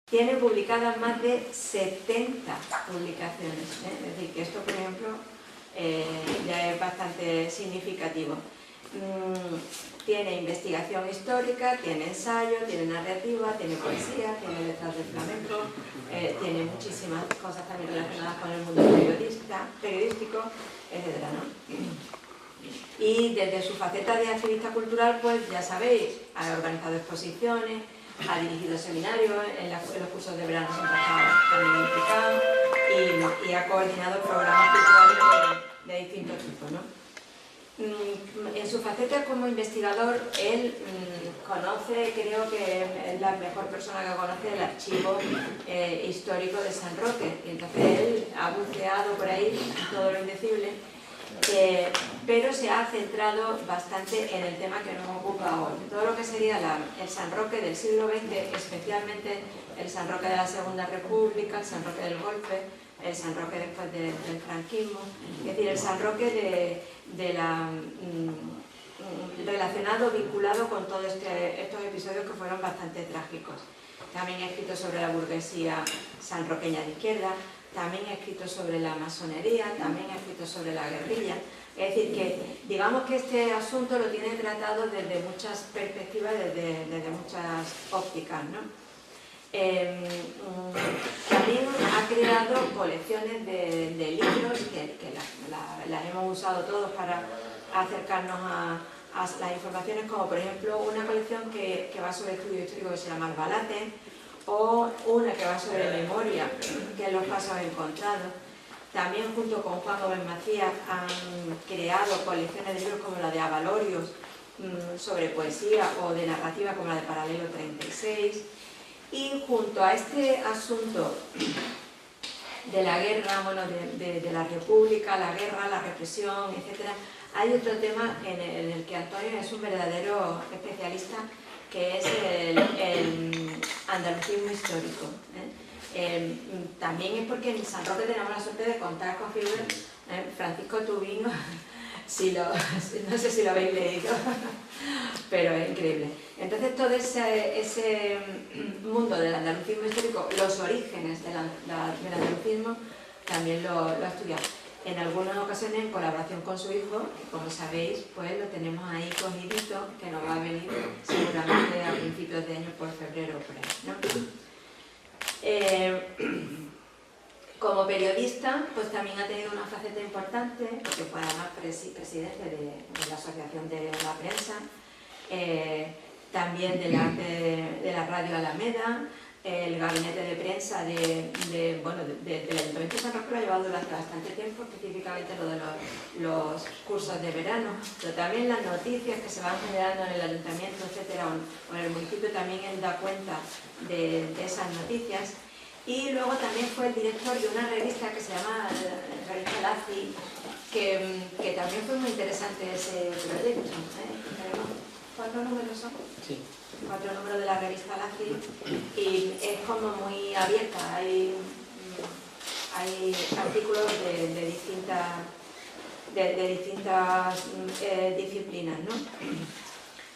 Tiene publicadas más de 70 publicaciones, ¿eh? Es decir, que esto, por ejemplo, ya es bastante significativo. Tiene investigación histórica, tiene ensayo, tiene narrativa, tiene poesía, tiene letras de flamenco, tiene muchísimas cosas también relacionadas con el mundo periodístico, etc., ¿no? Y desde su faceta de activista cultural, pues ya sabéis, ha organizado exposiciones, ha dirigido seminarios, en los cursos de verano siempre ha también implicado y ha coordinado programas culturales de distintos tipos, ¿no? En su faceta como investigador, él conoce, creo que es la mejor persona que conoce el archivo histórico de San Roque, y entonces él ha buceado por ahí todo lo indecible, pero se ha centrado bastante en el tema que nos ocupa hoy, todo lo que sería el San Roque del siglo XX, especialmente el San Roque de la Segunda República, el San Roque del Golpe, el San Roque después del franquismo, es decir, el San Roque relacionado, vinculado con todos estos episodios que fueron bastante trágicos. También he escrito sobre la burguesía sanroqueña de izquierda, también he escrito sobre la masonería, también he escrito sobre la guerrilla. Es decir, que digamos que este asunto lo tiene tratado desde muchas perspectivas, desde muchas ópticas, ¿no? También ha creado colecciones de libros que las hemos usado todos para acercarnos a las informaciones, como por ejemplo una colección que va sobre estudio histórico que se llama Albalate, o una que va sobre memoria, que es Los Pasos Encontrados. También junto con Juan Gómez Macías han creado colecciones de libros como la de Avalorios sobre poesía, o de narrativa como la de Paralelo 36. Y junto a este asunto de la guerra, bueno, de la República, la guerra, la represión, etc., hay otro tema en el que Antonio es un verdadero especialista, que es el andalucismo histórico, ¿eh? También es porque en San Roque tenemos la suerte de contar con figuras, Francisco Tubino, no sé si lo habéis leído, pero es increíble. Entonces todo ese mundo del andalucismo histórico, los orígenes del andalucismo, también lo ha estudiado. En algunas ocasiones en colaboración con su hijo, que como sabéis, pues lo tenemos ahí cogidito, que nos va a venir seguramente a principios de año, por febrero o por ahí, ¿no? Como periodista, pues también ha tenido una faceta importante, porque fue además presidente de la Asociación de la Prensa, también de la Radio Alameda, el gabinete de prensa del Ayuntamiento de San Roque lo ha llevado durante bastante tiempo, específicamente lo de los cursos de verano, pero también las noticias que se van generando en el Ayuntamiento, etcétera, o en el municipio, también él da cuenta de esas noticias. Y luego también fue el director de una revista que se llama Revista Laci, que también fue muy interesante ese proyecto. ¿Cuántos números son? Sí. 4 números de la revista Laci, y es como muy abierta, hay artículos de distintas disciplinas, ¿no?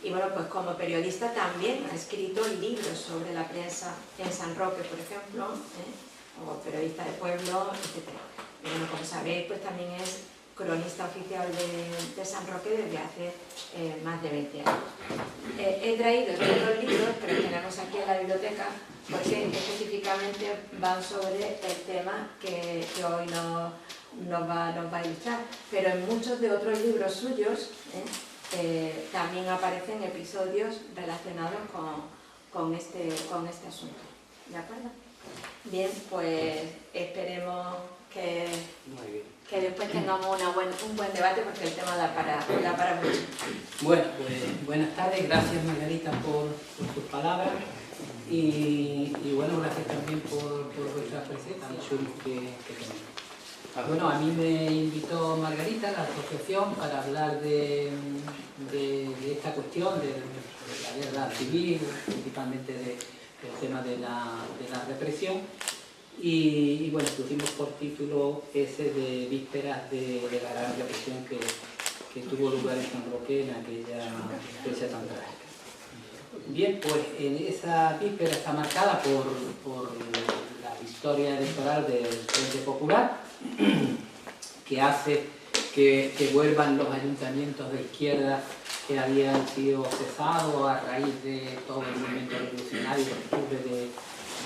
Y bueno, pues como periodista también ha escrito libros sobre la prensa en San Roque, por ejemplo, o periodista de pueblo, etc. Y bueno, como sabéis, pues también es cronista oficial de San Roque desde hace más de 20 años. He traído estos 2 libros que los tenemos aquí en la biblioteca porque específicamente van sobre el tema que hoy nos va a ilustrar, pero en muchos de otros libros suyos también aparecen episodios relacionados con este asunto. ¿De acuerdo? Bien, pues esperemos que después tengamos un buen debate, porque el tema da para mucho. Bueno, pues buenas tardes, gracias Margarita por tus palabras y bueno, gracias también por vuestra presentación que tenemos. Bueno, a mí me invitó Margarita, la asociación, para hablar de esta cuestión, de la guerra civil, principalmente del tema de la represión. Y bueno, pusimos por título ese de vísperas de la gran represión que tuvo lugar en San Roque en aquella fecha tan trágica. Bien, pues en esa víspera está marcada por la victoria electoral del Frente Popular, que hace que vuelvan los ayuntamientos de izquierda que habían sido cesados a raíz de todo el movimiento revolucionario de octubre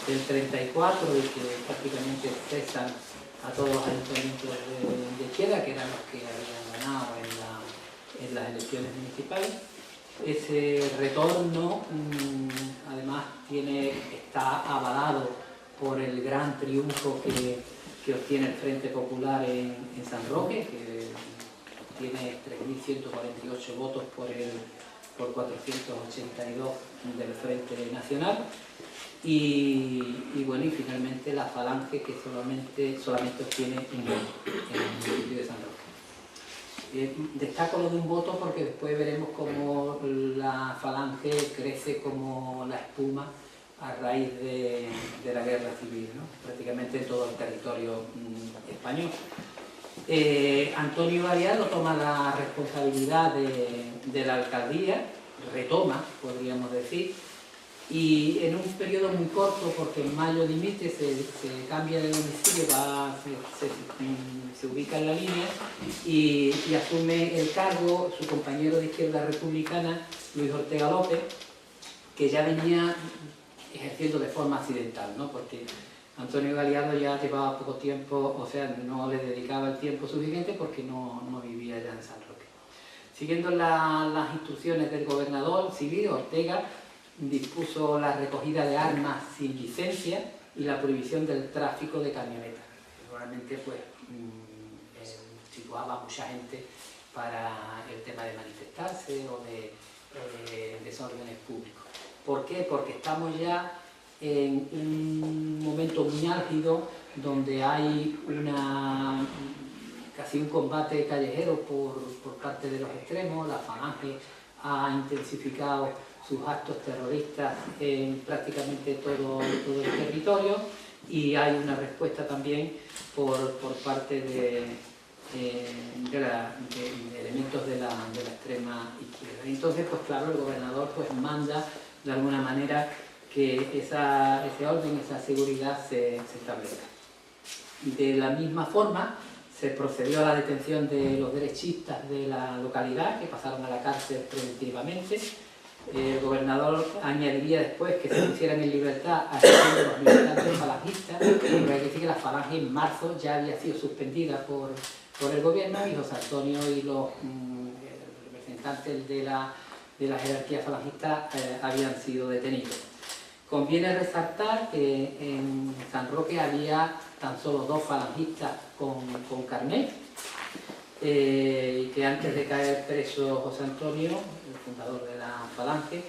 del 34 y que prácticamente cesan a todos los ayuntamientos de izquierda, que eran los que habían ganado en las elecciones municipales. Ese retorno, además, está avalado por el gran triunfo que obtiene el Frente Popular en San Roque, que tiene 3.148 votos por 482 del Frente Nacional. Y bueno, y finalmente la Falange, que solamente obtiene un voto en el municipio de San Roque. Destaco lo de un voto porque después veremos cómo la Falange crece como la espuma a raíz de la guerra civil, ¿no? Prácticamente en todo el territorio español. Antonio Galiardo toma la responsabilidad de la alcaldía, retoma, podríamos decir, y en un periodo muy corto, porque en mayo dimite, se cambia de domicilio, se ubica en la línea y asume el cargo su compañero de Izquierda Republicana, Luis Ortega López, que ya venía ejerciendo de forma accidental, ¿no? Porque Antonio Galiardo ya llevaba poco tiempo, o sea, no le dedicaba el tiempo suficiente porque no vivía ya en San Roque. Siguiendo las instrucciones del gobernador civil, Ortega dispuso la recogida de armas sin licencia y la prohibición del tráfico de camionetas. Realmente pues situaba a mucha gente para el tema de manifestarse o de desórdenes públicos. ¿Por qué? Porque estamos ya en un momento muy álgido donde hay casi un combate callejero por parte de los extremos. La Falange ha intensificado sus actos terroristas en prácticamente todo el territorio y hay una respuesta también por parte de elementos de la extrema izquierda. Entonces, pues claro, el gobernador pues manda de alguna manera que ese orden, esa seguridad se establezca. De la misma forma, se procedió a la detención de los derechistas de la localidad, que pasaron a la cárcel preventivamente. El gobernador añadiría después que se pusieran en libertad a los militantes falangistas, pero hay que decir que la Falange en marzo ya había sido suspendida por el gobierno y José Antonio y los representantes de la jerarquía falangista habían sido detenidos. Conviene resaltar que en San Roque había tan solo 2 falangistas con carnet, y que antes de caer preso José Antonio, el fundador de la Falange,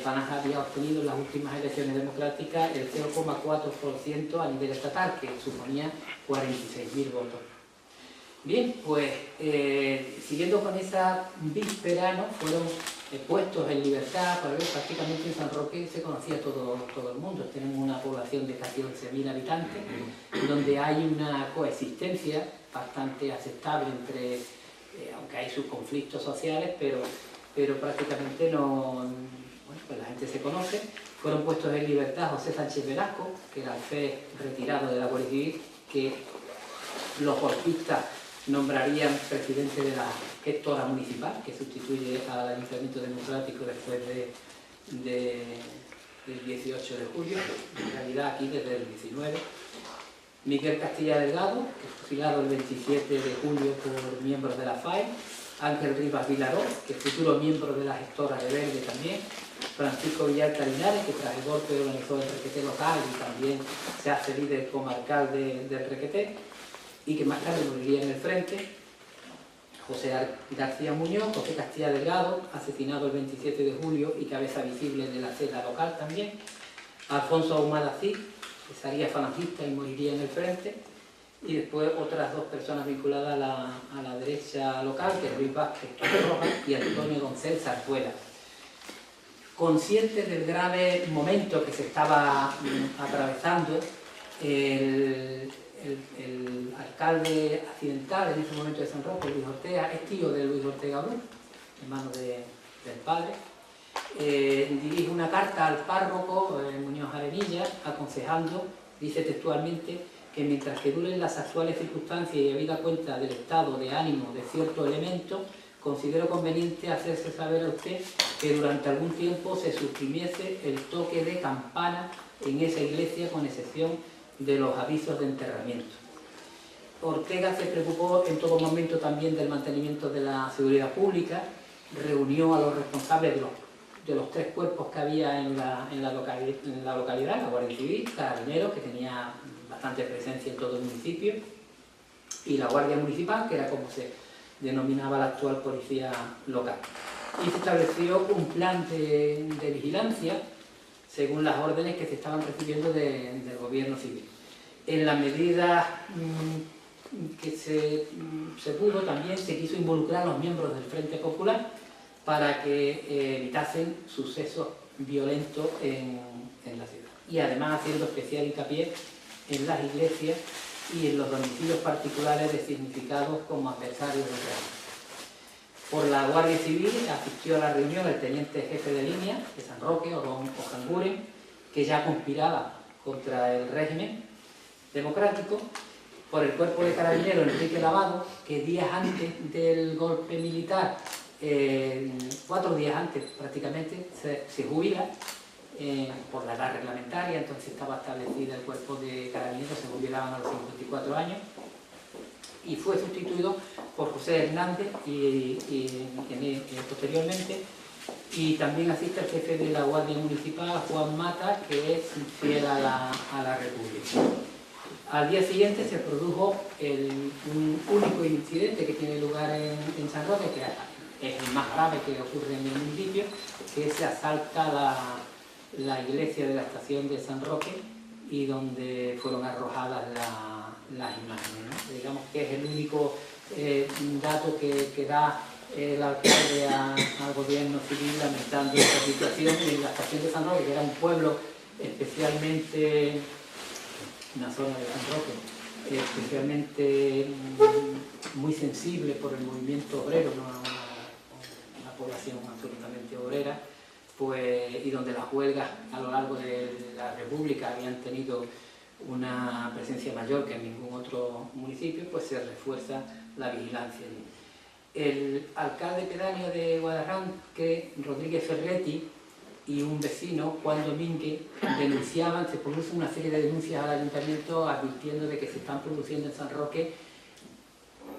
Falange había obtenido en las últimas elecciones democráticas el 0,4% a nivel estatal, que suponía 46.000 votos. Bien, pues siguiendo con esa víspera, ¿no? Fueron puestos en libertad, para ver, prácticamente en San Roque se conocía todo el mundo. Tenemos una población de casi 11.000 habitantes, donde hay una coexistencia bastante aceptable entre, aunque hay sus conflictos sociales, pero prácticamente no, bueno, pues la gente se conoce. Fueron puestos en libertad José Sánchez Velasco, que era el juez retirado de la Guardia Civil, que los golpistas nombrarían presidente de la gestora municipal, que sustituye al Ayuntamiento Democrático después del 18 de julio, en realidad aquí desde el 19. Miguel Castilla Delgado, que fue fusilado el 27 de julio por miembros de la FAE. Ángel Rivas Vilaró, que es futuro miembro de la gestora de Verde también. Francisco Villalta Linares, que tras el golpe organizó el requeté local y también se hace líder comarcal del requeté, y que más tarde moriría en el frente. José García Muñoz, José Castilla Delgado, asesinado el 27 de julio y cabeza visible de la celda local también. Alfonso Ahumada Cid, que sería falangista y moriría en el frente. Y después otras 2 personas vinculadas a la derecha local, que es Luis Vázquez Rojas y Antonio Doncel Zarzuela. Consciente del grave momento que se estaba atravesando, el alcalde accidental en ese momento de San Roque, Luis Ortega, es tío de Luis Ortega Bru, hermano del padre, dirige una carta al párroco Muñoz Arenilla, aconsejando, dice textualmente, que mientras que duren las actuales circunstancias y habida cuenta del estado de ánimo de cierto elemento, considero conveniente hacerse saber a usted que durante algún tiempo se suprimiese el toque de campana en esa iglesia, con excepción de los avisos de enterramiento. Ortega se preocupó en todo momento también del mantenimiento de la seguridad pública, reunió a los responsables de los 3 cuerpos que había en la localidad, la Guardia Civil, Carabineros, que tenía bastante presencia en todo el municipio, y la Guardia Municipal, que era como se denominaba la actual policía local. Y se estableció un plan de vigilancia según las órdenes que se estaban recibiendo del gobierno civil. En la medida que se pudo, también se quiso involucrar a los miembros del Frente Popular para que evitasen sucesos violentos en la ciudad. Y además haciendo especial hincapié en las iglesias y en los domicilios particulares de significados como adversarios del régimen. Por la Guardia Civil asistió a la reunión el teniente jefe de línea de San Roque, Orón Ojanguren, que ya conspiraba contra el régimen democrático. Por el cuerpo de carabineros Enrique Lavado, que días antes del golpe militar, 4 días antes prácticamente, se jubila por la edad reglamentaria. Entonces estaba establecida el cuerpo de carabineros, se jubilaban a los 54 años, y fue sustituido por José Hernández y posteriormente, y también asiste el jefe de la Guardia Municipal, Juan Mata, que es fiel a la República. Al día siguiente se produjo un único incidente que tiene lugar en San Roque, que es el más grave que ocurre en el municipio, que se asalta la iglesia de la estación de San Roque, y donde fueron arrojadas las imágenes, ¿no? Digamos que es el único dato que da el alcalde al gobierno civil lamentando esta situación en la estación de San Roque, que era un pueblo especialmente, una zona de San Roque, especialmente muy sensible por el movimiento obrero, una población absolutamente obrera, pues, y donde las huelgas a lo largo de la República habían tenido una presencia mayor que en ningún otro municipio, pues se refuerza la vigilancia. El alcalde pedáneo de Guadarranque, Rodríguez Ferretti, y un vecino, Juan Domínguez, denunciaban, se produce una serie de denuncias al ayuntamiento advirtiendo de que se están produciendo en San Roque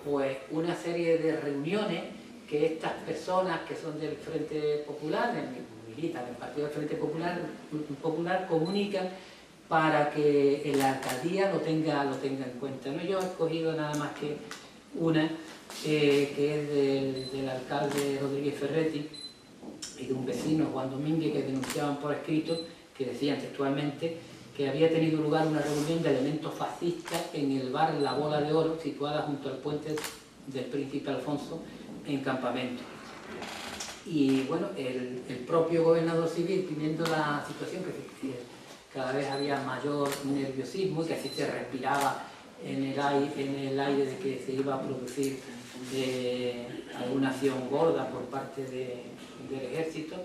pues una serie de reuniones que estas personas que son del Frente Popular, militan del Partido del Frente Popular, comunican para que la alcaldía lo tenga en cuenta, ¿no? Yo he escogido nada más que una, que es del alcalde Rodríguez Ferretti y de un vecino, Juan Domínguez, que denunciaban por escrito, que decían textualmente que había tenido lugar una reunión de elementos fascistas en el bar La Bola de Oro, situada junto al puente del Príncipe Alfonso, en Campamento. Y bueno, el propio gobernador civil, viendo la situación, que cada vez había mayor nerviosismo y que así se respiraba en el aire de que se iba a producir alguna acción gorda por parte del ejército,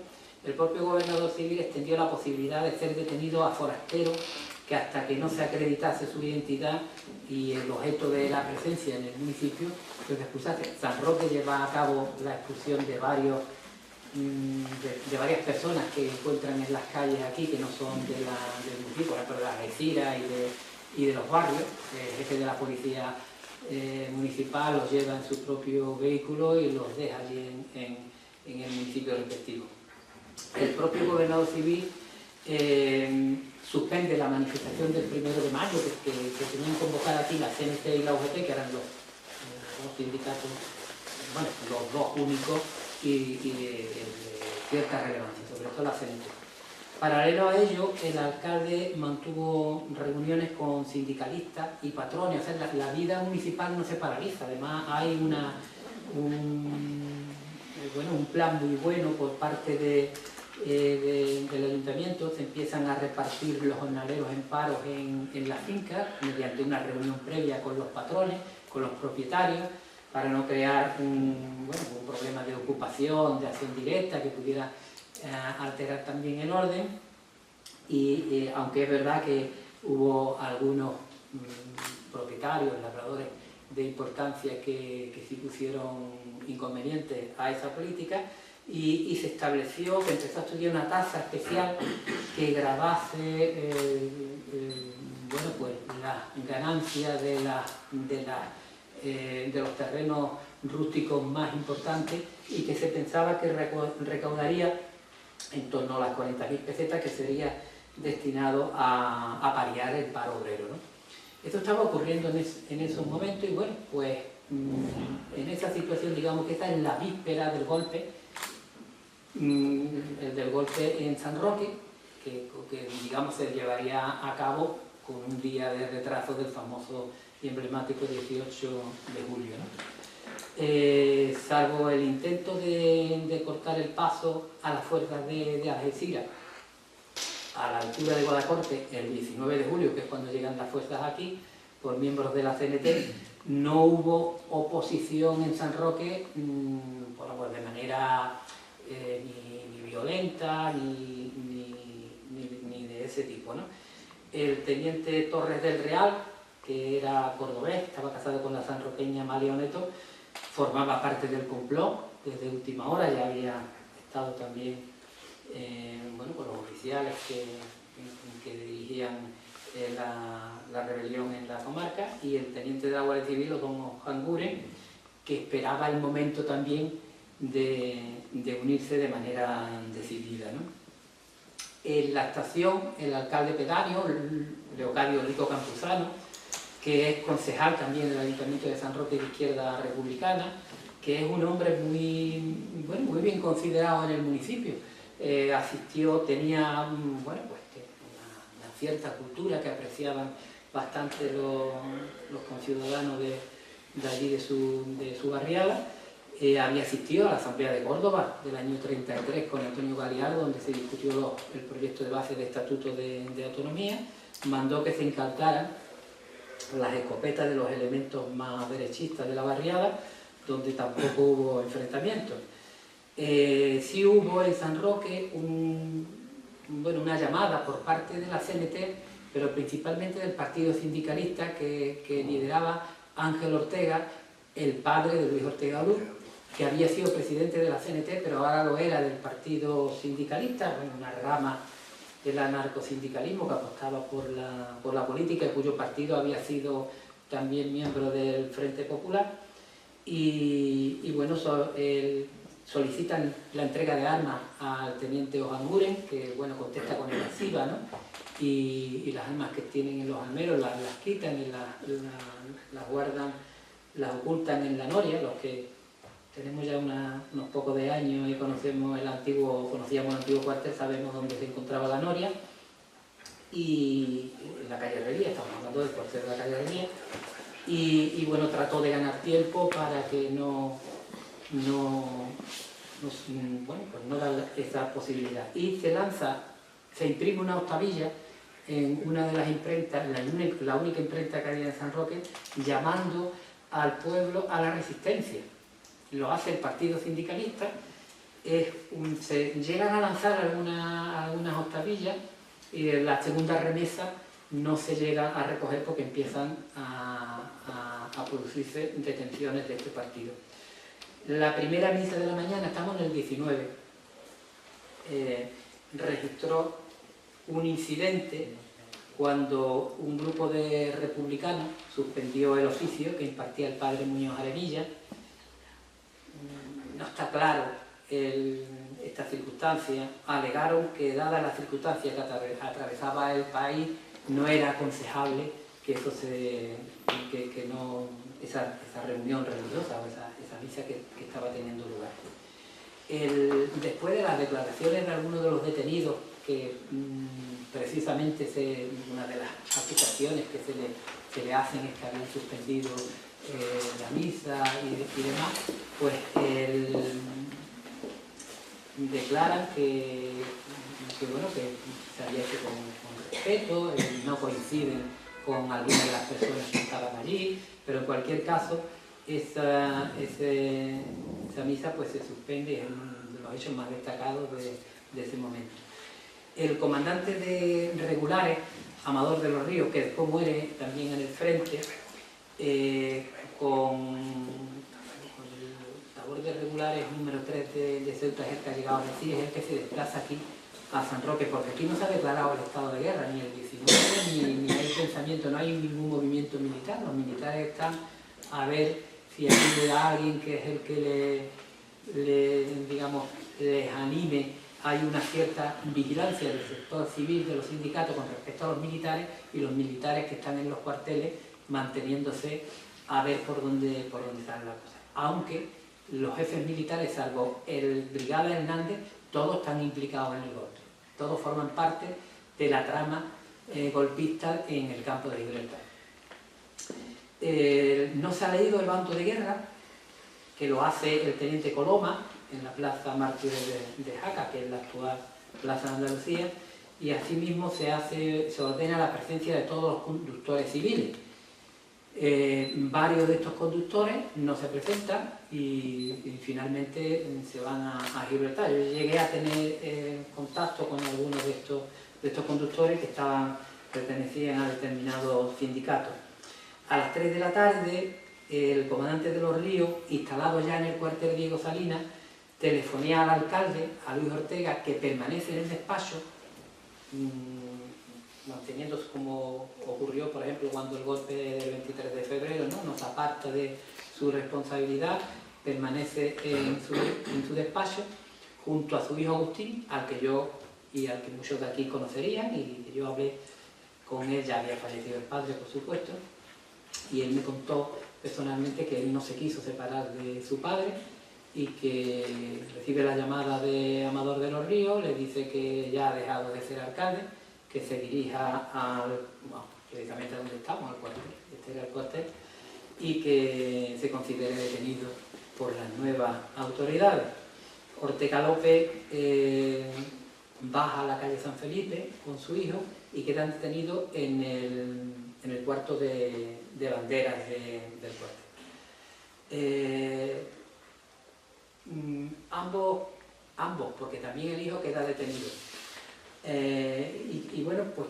el propio gobernador civil extendió la posibilidad de ser detenido a forasteros que hasta que no se acreditase su identidad y el objeto de la presencia en el municipio, pues expulsase. San Roque lleva a cabo la expulsión de varias personas que encuentran en las calles aquí, que no son del municipio, por ejemplo de Algeciras y de los barrios. El jefe de la policía municipal los lleva en su propio vehículo y los deja allí en el municipio respectivo. El propio gobernador civil suspende la manifestación del 1 de mayo que tenían convocada aquí la CNT y la UGT, que eran los sindicatos, bueno, los dos únicos y de cierta relevancia, sobre todo la CNT. Paralelo a ello, el alcalde mantuvo reuniones con sindicalistas y patrones. O sea, la vida municipal no se paraliza. Además, hay un plan muy bueno por parte del ayuntamiento. Se empiezan a repartir los jornaleros en paros en las fincas mediante una reunión previa con los patrones, con los propietarios, para no crear un problema de ocupación, de acción directa que pudiera alterar también el orden, y aunque es verdad que hubo algunos propietarios, labradores de importancia que sí pusieron inconvenientes a esa política, y se estableció, que empezó a estudiar una tasa especial que grabase bueno, pues la ganancia de los terrenos rústicos más importantes, y que se pensaba que recaudaría en torno a las 40.000 pesetas, que sería destinado a paliar el paro obrero, ¿no? Esto estaba ocurriendo en esos momentos, y bueno, pues en esa situación, digamos que está en la víspera del golpe, en San Roque, que digamos se llevaría a cabo con un día de retraso del famoso y emblemático 18 de julio, ¿no? Salvo el intento de cortar el paso a las fuerzas de Algeciras a la altura de Guadacorte el 19 de julio, que es cuando llegan las fuerzas aquí, por miembros de la CNT, no hubo oposición en San Roque, bueno, pues de manera ni violenta ni de ese tipo, ¿no? El teniente Torres del Real, que era cordobés, estaba casado con la sanroqueña María Oneto, formaba parte del complot desde última hora, ya había estado también bueno, con los oficiales que dirigían la rebelión en la comarca, y el teniente de la Guardia Civil, don Janguren, que esperaba el momento también de unirse de manera decidida, ¿no? En la estación, el alcalde pedáneo, Leocadio Rico Campuzano, que es concejal también del Ayuntamiento de San Roque de Izquierda Republicana, que es un hombre bueno, muy bien considerado en el municipio. Asistió, tenía bueno, pues, una cierta cultura que apreciaban bastante los conciudadanos de allí, de su barriada. Había asistido a la Asamblea de Córdoba del año 33 con Antonio Galiardo, donde se discutió el proyecto de base de Estatuto de Autonomía. Mandó que se incautaran las escopetas de los elementos más derechistas de la barriada, donde tampoco hubo enfrentamientos. Sí hubo en San Roque bueno, una llamada por parte de la CNT, pero principalmente del partido sindicalista que lideraba Ángel Ortega, el padre de Luis Ortega Bru, que había sido presidente de la CNT, pero ahora lo era del partido sindicalista, bueno, una rama del anarcosindicalismo que apostaba por la política, y cuyo partido había sido también miembro del Frente Popular, y bueno, solicitan la entrega de armas al teniente Ojanguren, que bueno, contesta con evasiva, ¿no? Y las armas que tienen en los almeros las quitan y las guardan, las ocultan en la noria. Los que tenemos ya unos pocos de años y conocíamos el antiguo cuartel, sabemos dónde se encontraba la noria, y en la calle Herrería, estamos hablando del cuartel de la calle Herrería, y bueno, trató de ganar tiempo para que no da esa posibilidad. Y se imprime una octavilla en una de las imprentas, la única imprenta que había en San Roque, llamando al pueblo a la resistencia. Lo hace el partido sindicalista, se llegan a lanzar algunas octavillas, y en la segunda remesa no se llega a recoger porque empiezan a producirse detenciones de este partido. La primera misa de la mañana, estamos en el 19, registró un incidente cuando un grupo de republicanos suspendió el oficio que impartía el padre Muñoz Arenilla. No está claro esta circunstancia. Alegaron que, dada la circunstancia que atravesaba el país, no era aconsejable que esa reunión religiosa o esa misa que estaba teniendo lugar. Después de las declaraciones de algunos de los detenidos, que precisamente una de las acusaciones que se le hacen es que habían suspendido la misa y demás, pues declaran que se había hecho con respeto, no coinciden con algunas de las personas que estaban allí, pero en cualquier caso esa misa pues se suspende, es uno de los hechos más destacados ese momento. El comandante de regulares, Amador de los Ríos, que después muere también en el frente, con el labor de regulares número 3 de Ceuta, es el que ha llegado a decir, es el que se desplaza aquí a San Roque, porque aquí no se ha declarado el estado de guerra, ni el 19, ni hay pensamiento, no hay ningún movimiento militar. Los militares están a ver si aquí llega alguien que es el que digamos, les anime. Hay una cierta vigilancia del sector civil, de los sindicatos, con respecto a los militares, y los militares que están en los cuarteles manteniéndose a ver por dónde están las cosas. Aunque los jefes militares, salvo el Brigada Hernández, todos están implicados en el golpe. Todos forman parte de la trama golpista en el campo de Gibraltar. No se ha leído el bando de guerra, que lo hace el teniente Coloma en la Plaza Mártires de Jaca, que es la actual Plaza de Andalucía, y asimismo se ordena la presencia de todos los conductores civiles. Varios de estos conductores no se presentan y finalmente se van a Gibraltar. Yo llegué a tener contacto con algunos de estos conductores que pertenecían a determinados sindicatos. A las 3 de la tarde, el comandante de los Ríos, instalado ya en el cuartel Diego Salinas, telefonea al alcalde, a Luis Ortega, que permanece en el despacho, manteniéndose, como ocurrió, por ejemplo, cuando el golpe del 23 de febrero, ¿no? Nos aparta de su responsabilidad, permanece en su despacho, junto a su hijo Agustín, al que yo y al que muchos de aquí conocerían, y que yo hablé con él. Ya había fallecido el padre, por supuesto, y él me contó personalmente que él no se quiso separar de su padre, y que recibe la llamada de Amador de los Ríos, le dice que ya ha dejado de ser alcalde, que se dirija precisamente a donde estamos, al cuartel, este era el cuartel, y que se considere detenido por las nuevas autoridades. Ortega López baja a la calle San Felipe con su hijo y quedan detenidos en el cuarto de banderas del cuartel. Ambos, porque también el hijo queda detenido. Y bueno, pues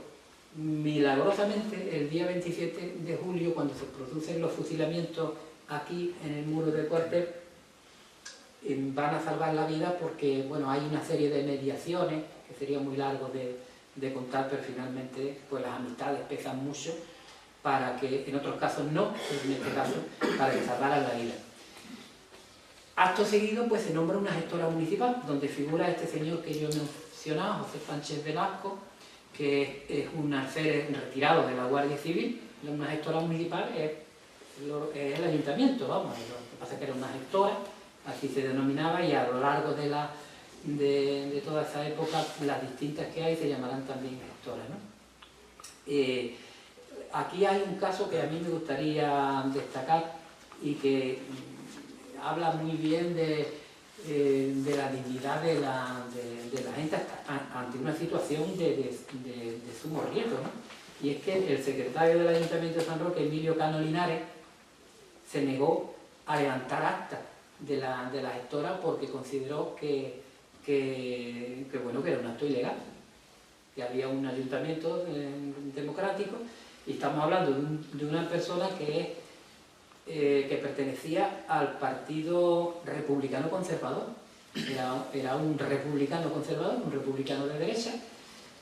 milagrosamente el día 27 de julio, cuando se producen los fusilamientos aquí en el muro del cuartel, van a salvar la vida, porque bueno, hay una serie de mediaciones que sería muy largo de contar, pero finalmente pues las amistades pesan mucho para que, en otros casos no, pero en este caso para que salvaran la vida. Acto seguido pues se nombra una gestora municipal, donde figura este señor que yo he mencionado, José Sánchez Velasco, que es un alférez retirado de la Guardia Civil. Una gestora municipal es el ayuntamiento, vamos, lo que pasa es que era una gestora, así se denominaba, y a lo largo de toda esa época las distintas que hay se llamarán también gestoras, ¿no? Aquí hay un caso que a mí me gustaría destacar y que habla muy bien de la dignidad de la gente ante una situación de sumo riesgo, ¿no? Y es que el secretario del Ayuntamiento de San Roque, Emilio Cano Linares, se negó a levantar acta de la gestora porque consideró que era un acto ilegal, que había un ayuntamiento democrático, y estamos hablando de una persona que pertenecía al Partido Republicano Conservador. Era un republicano conservador, un republicano de derecha,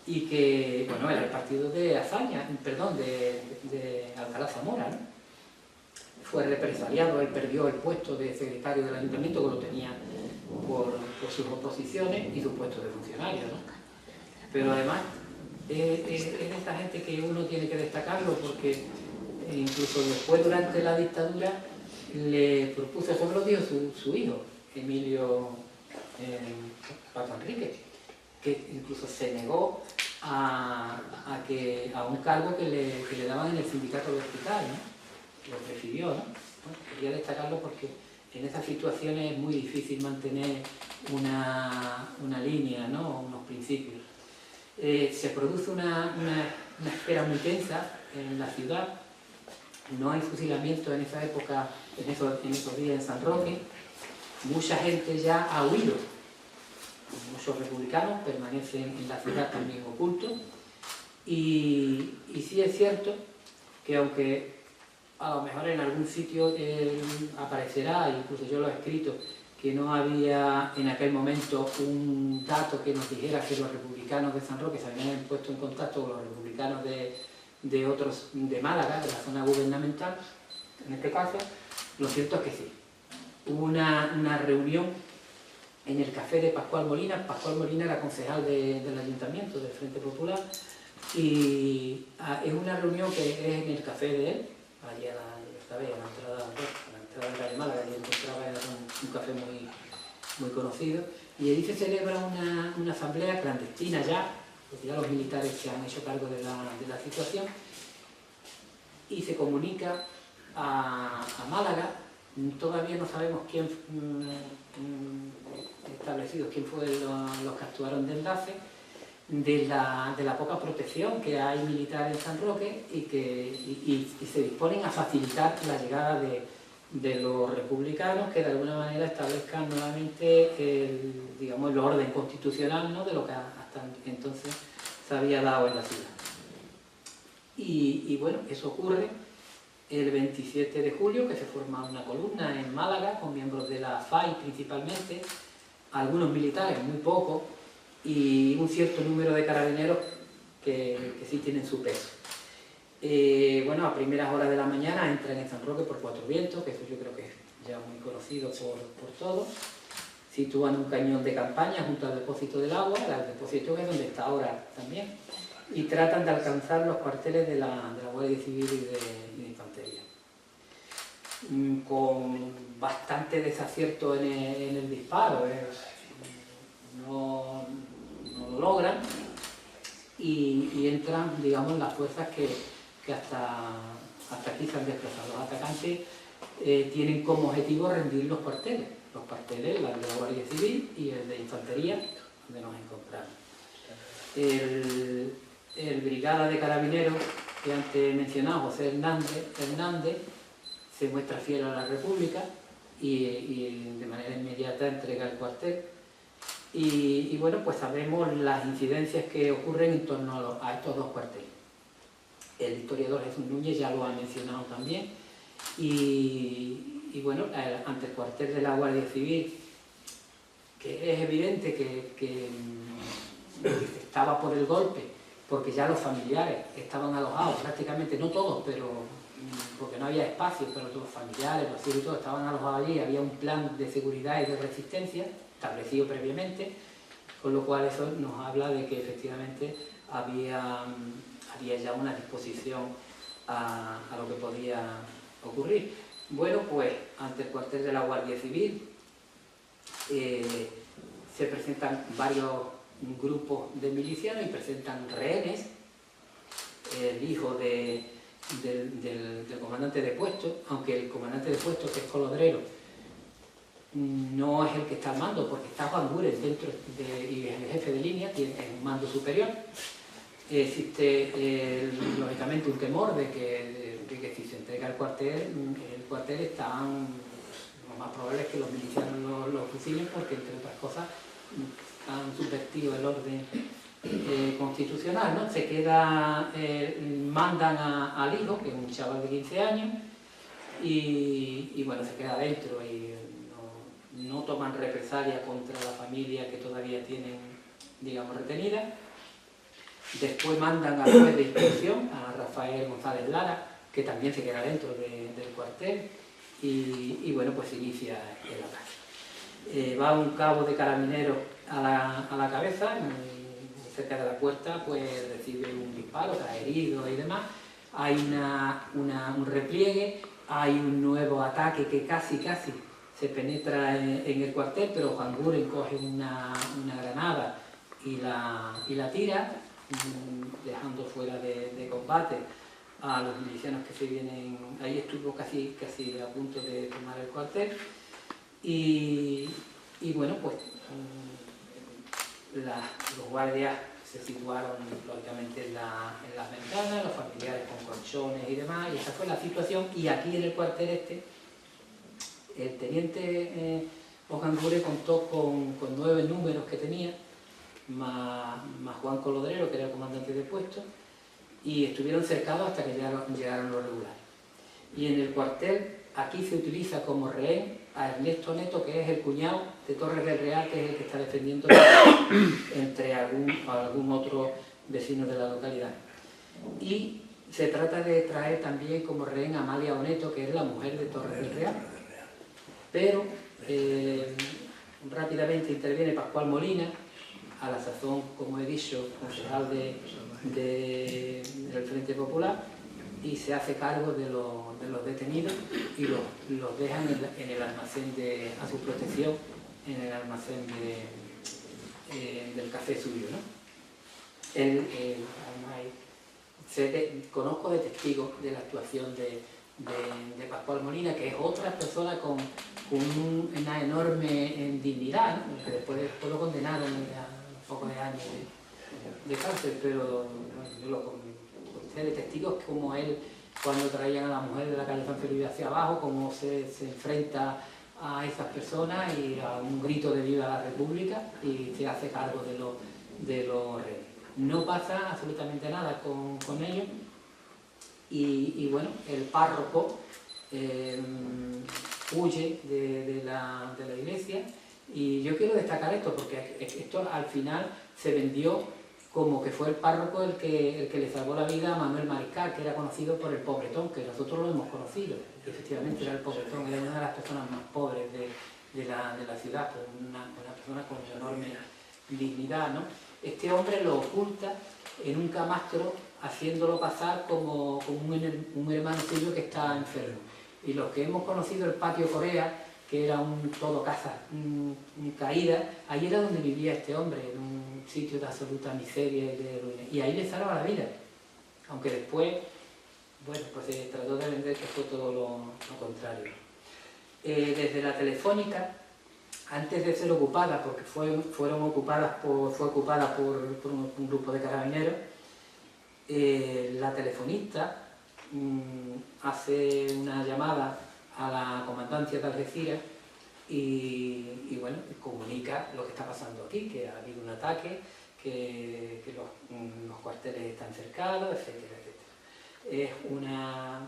y que, bueno, era el partido de Alcalá Zamora, ¿no? Fue represaliado, él perdió el puesto de secretario del ayuntamiento, que lo tenía por sus oposiciones, y su puesto de funcionario, ¿no? Pero además es de esta gente que uno tiene que destacarlo, porque incluso después, durante la dictadura, le propuso, como lo dijo su hijo, Emilio Paco Enrique, que incluso se negó a un cargo que le daban en el sindicato vertical, ¿no? Lo prefirió, ¿no? Bueno, quería destacarlo porque en esas situaciones es muy difícil mantener una línea, ¿no? Unos principios. Se produce una espera muy tensa en la ciudad. No hay fusilamiento en esa época, en esos días en San Roque. Mucha gente ya ha huido muchos republicanos permanecen en la ciudad también ocultos. Y sí es cierto que aunque a lo mejor en algún sitio aparecerá, incluso yo lo he escrito, que no había en aquel momento un dato que nos dijera que los republicanos de San Roque se habían puesto en contacto con los republicanos de otros, de Málaga, de la zona gubernamental, en este caso, lo cierto es que sí. Hubo una reunión en el café de Pascual Molina. Pascual Molina era concejal del Ayuntamiento, del Frente Popular, y es una reunión que es en el café de él, allí a la entrada de calle Málaga, y encontraba, era un café muy conocido, y allí se celebra una asamblea clandestina ya, porque ya los militares se han hecho cargo de la situación, y se comunica a Málaga. Todavía no sabemos quién fue los que actuaron de enlace, de la poca protección que hay militar en San Roque y se disponen a facilitar la llegada de los republicanos que de alguna manera establezcan nuevamente el orden constitucional, ¿no?, de lo que hasta entonces se había dado en la ciudad. Y bueno, eso ocurre el 27 de julio, que se forma una columna en Málaga con miembros de la FAI principalmente, algunos militares, muy pocos, y un cierto número de carabineros que sí tienen su peso. Bueno, a primeras horas de la mañana entran en San Roque por Cuatro Vientos, que eso yo creo que es ya muy conocido por todos. Sitúan un cañón de campaña junto al depósito del agua, el depósito que es donde está ahora también, y tratan de alcanzar los cuarteles de la Guardia Civil y de Infantería. Con bastante desacierto en el disparo, no lo logran, y entran, digamos, las fuerzas que hasta aquí se han desplazado. Los atacantes tienen como objetivo rendir los cuarteles, el de la Guardia Civil y el de Infantería, donde nos encontramos. El brigada de carabineros que antes he mencionado, José Hernández, se muestra fiel a la República y de manera inmediata entrega el cuartel. Y bueno, pues sabemos las incidencias que ocurren en torno a estos dos cuarteles. El historiador Jesús Núñez ya lo ha mencionado también. Y bueno, ante el cuartel de la Guardia Civil, que es evidente que estaba por el golpe, porque ya los familiares estaban alojados, prácticamente, no todos, pero porque no había espacio, pero todos los familiares, los hijos y todos estaban alojados allí, había un plan de seguridad y de resistencia establecido previamente, con lo cual eso nos habla de que efectivamente había ya una disposición a lo que podía ocurrir. Bueno, pues ante el cuartel de la Guardia Civil se presentan varios grupos de milicianos y presentan rehenes. El hijo del comandante de puesto, aunque el comandante de puesto, que es Colodrero, no es el que está al mando, porque está Juan Gúrez dentro y el jefe de línea, tiene un mando superior. Existe lógicamente un temor de que si se entrega el cuartel están, lo más probable es que los milicianos lo fusilen, porque entre otras cosas han subvertido el orden constitucional, ¿no? Se queda, mandan al hijo, que es un chaval de 15 años, y bueno, se queda dentro y no toman represalia contra la familia que todavía tienen, digamos, retenida. Después mandan al juez de instrucción, a Rafael González Lara, que también se queda dentro del cuartel, y bueno, pues se inicia el ataque. Va un cabo de carabineros a la cabeza, cerca de la puerta, pues recibe un disparo, está herido y demás. Hay un repliegue, hay un nuevo ataque que casi se penetra en el cuartel, pero Juan Guren coge una granada y la tira, dejando fuera de combate a los milicianos que se vienen. Ahí estuvo casi a punto de tomar el cuartel, y bueno, pues los guardias se situaron lógicamente en las ventanas, los familiares con colchones y demás, y esa fue la situación. Y aquí en el cuartel el teniente Ojangure contó con 9 números que tenía, más Juan Colodrero, que era el comandante de puesto, y estuvieron cercados hasta que llegaron los regulares. Y en el cuartel, aquí se utiliza como rehén a Ernesto Neto, que es el cuñado de Torres del Real, que es el que está defendiendo entre algún otro vecino de la localidad. Y se trata de traer también como rehén a Amalia Oneto, que es la mujer de Torres del Real. Pero rápidamente interviene Pascual Molina, a la sazón, como he dicho, concejal del Frente Popular, y se hace cargo de los detenidos y los dejan en el almacén a su protección, en el almacén del café suyo, ¿no? Conozco de testigos de la actuación de Pascual Molina, que es otra persona con una enorme dignidad, ¿no? Que después lo condenaron a pocos de años de cárcel, pero yo lo conté de testigos como él, cuando traían a la mujer de la calle San Felipe hacia abajo, cómo se enfrenta a esas personas y a un grito de viva la República, y se hace cargo de los rehenes. No pasa absolutamente nada con ellos, y bueno, el párroco huye de la iglesia, y yo quiero destacar esto porque esto al final se vendió como que fue el párroco el que le salvó la vida a Manuel Mariscal, que era conocido por el pobretón, que nosotros lo hemos conocido, y efectivamente era el pobretón, era una de las personas más pobres de la ciudad, pues una persona con enorme dignidad, ¿no? Este hombre lo oculta en un camastro, haciéndolo pasar como un hermano suyo que está enfermo. Y los que hemos conocido el patio Corea, que era un todo casa, caída, ahí era donde vivía este hombre, en un sitio de absoluta miseria y de ruina. Y ahí le salva la vida. Aunque después, bueno, pues se trató de vender que fue todo lo contrario. Desde la Telefónica, antes de ser ocupada, porque fue ocupada por un grupo de carabineros, la telefonista hace una llamada a la comandancia de Algeciras y bueno, comunica lo que está pasando aquí, que ha habido un ataque, que los cuarteles están cercados, etcétera, etcétera. Es una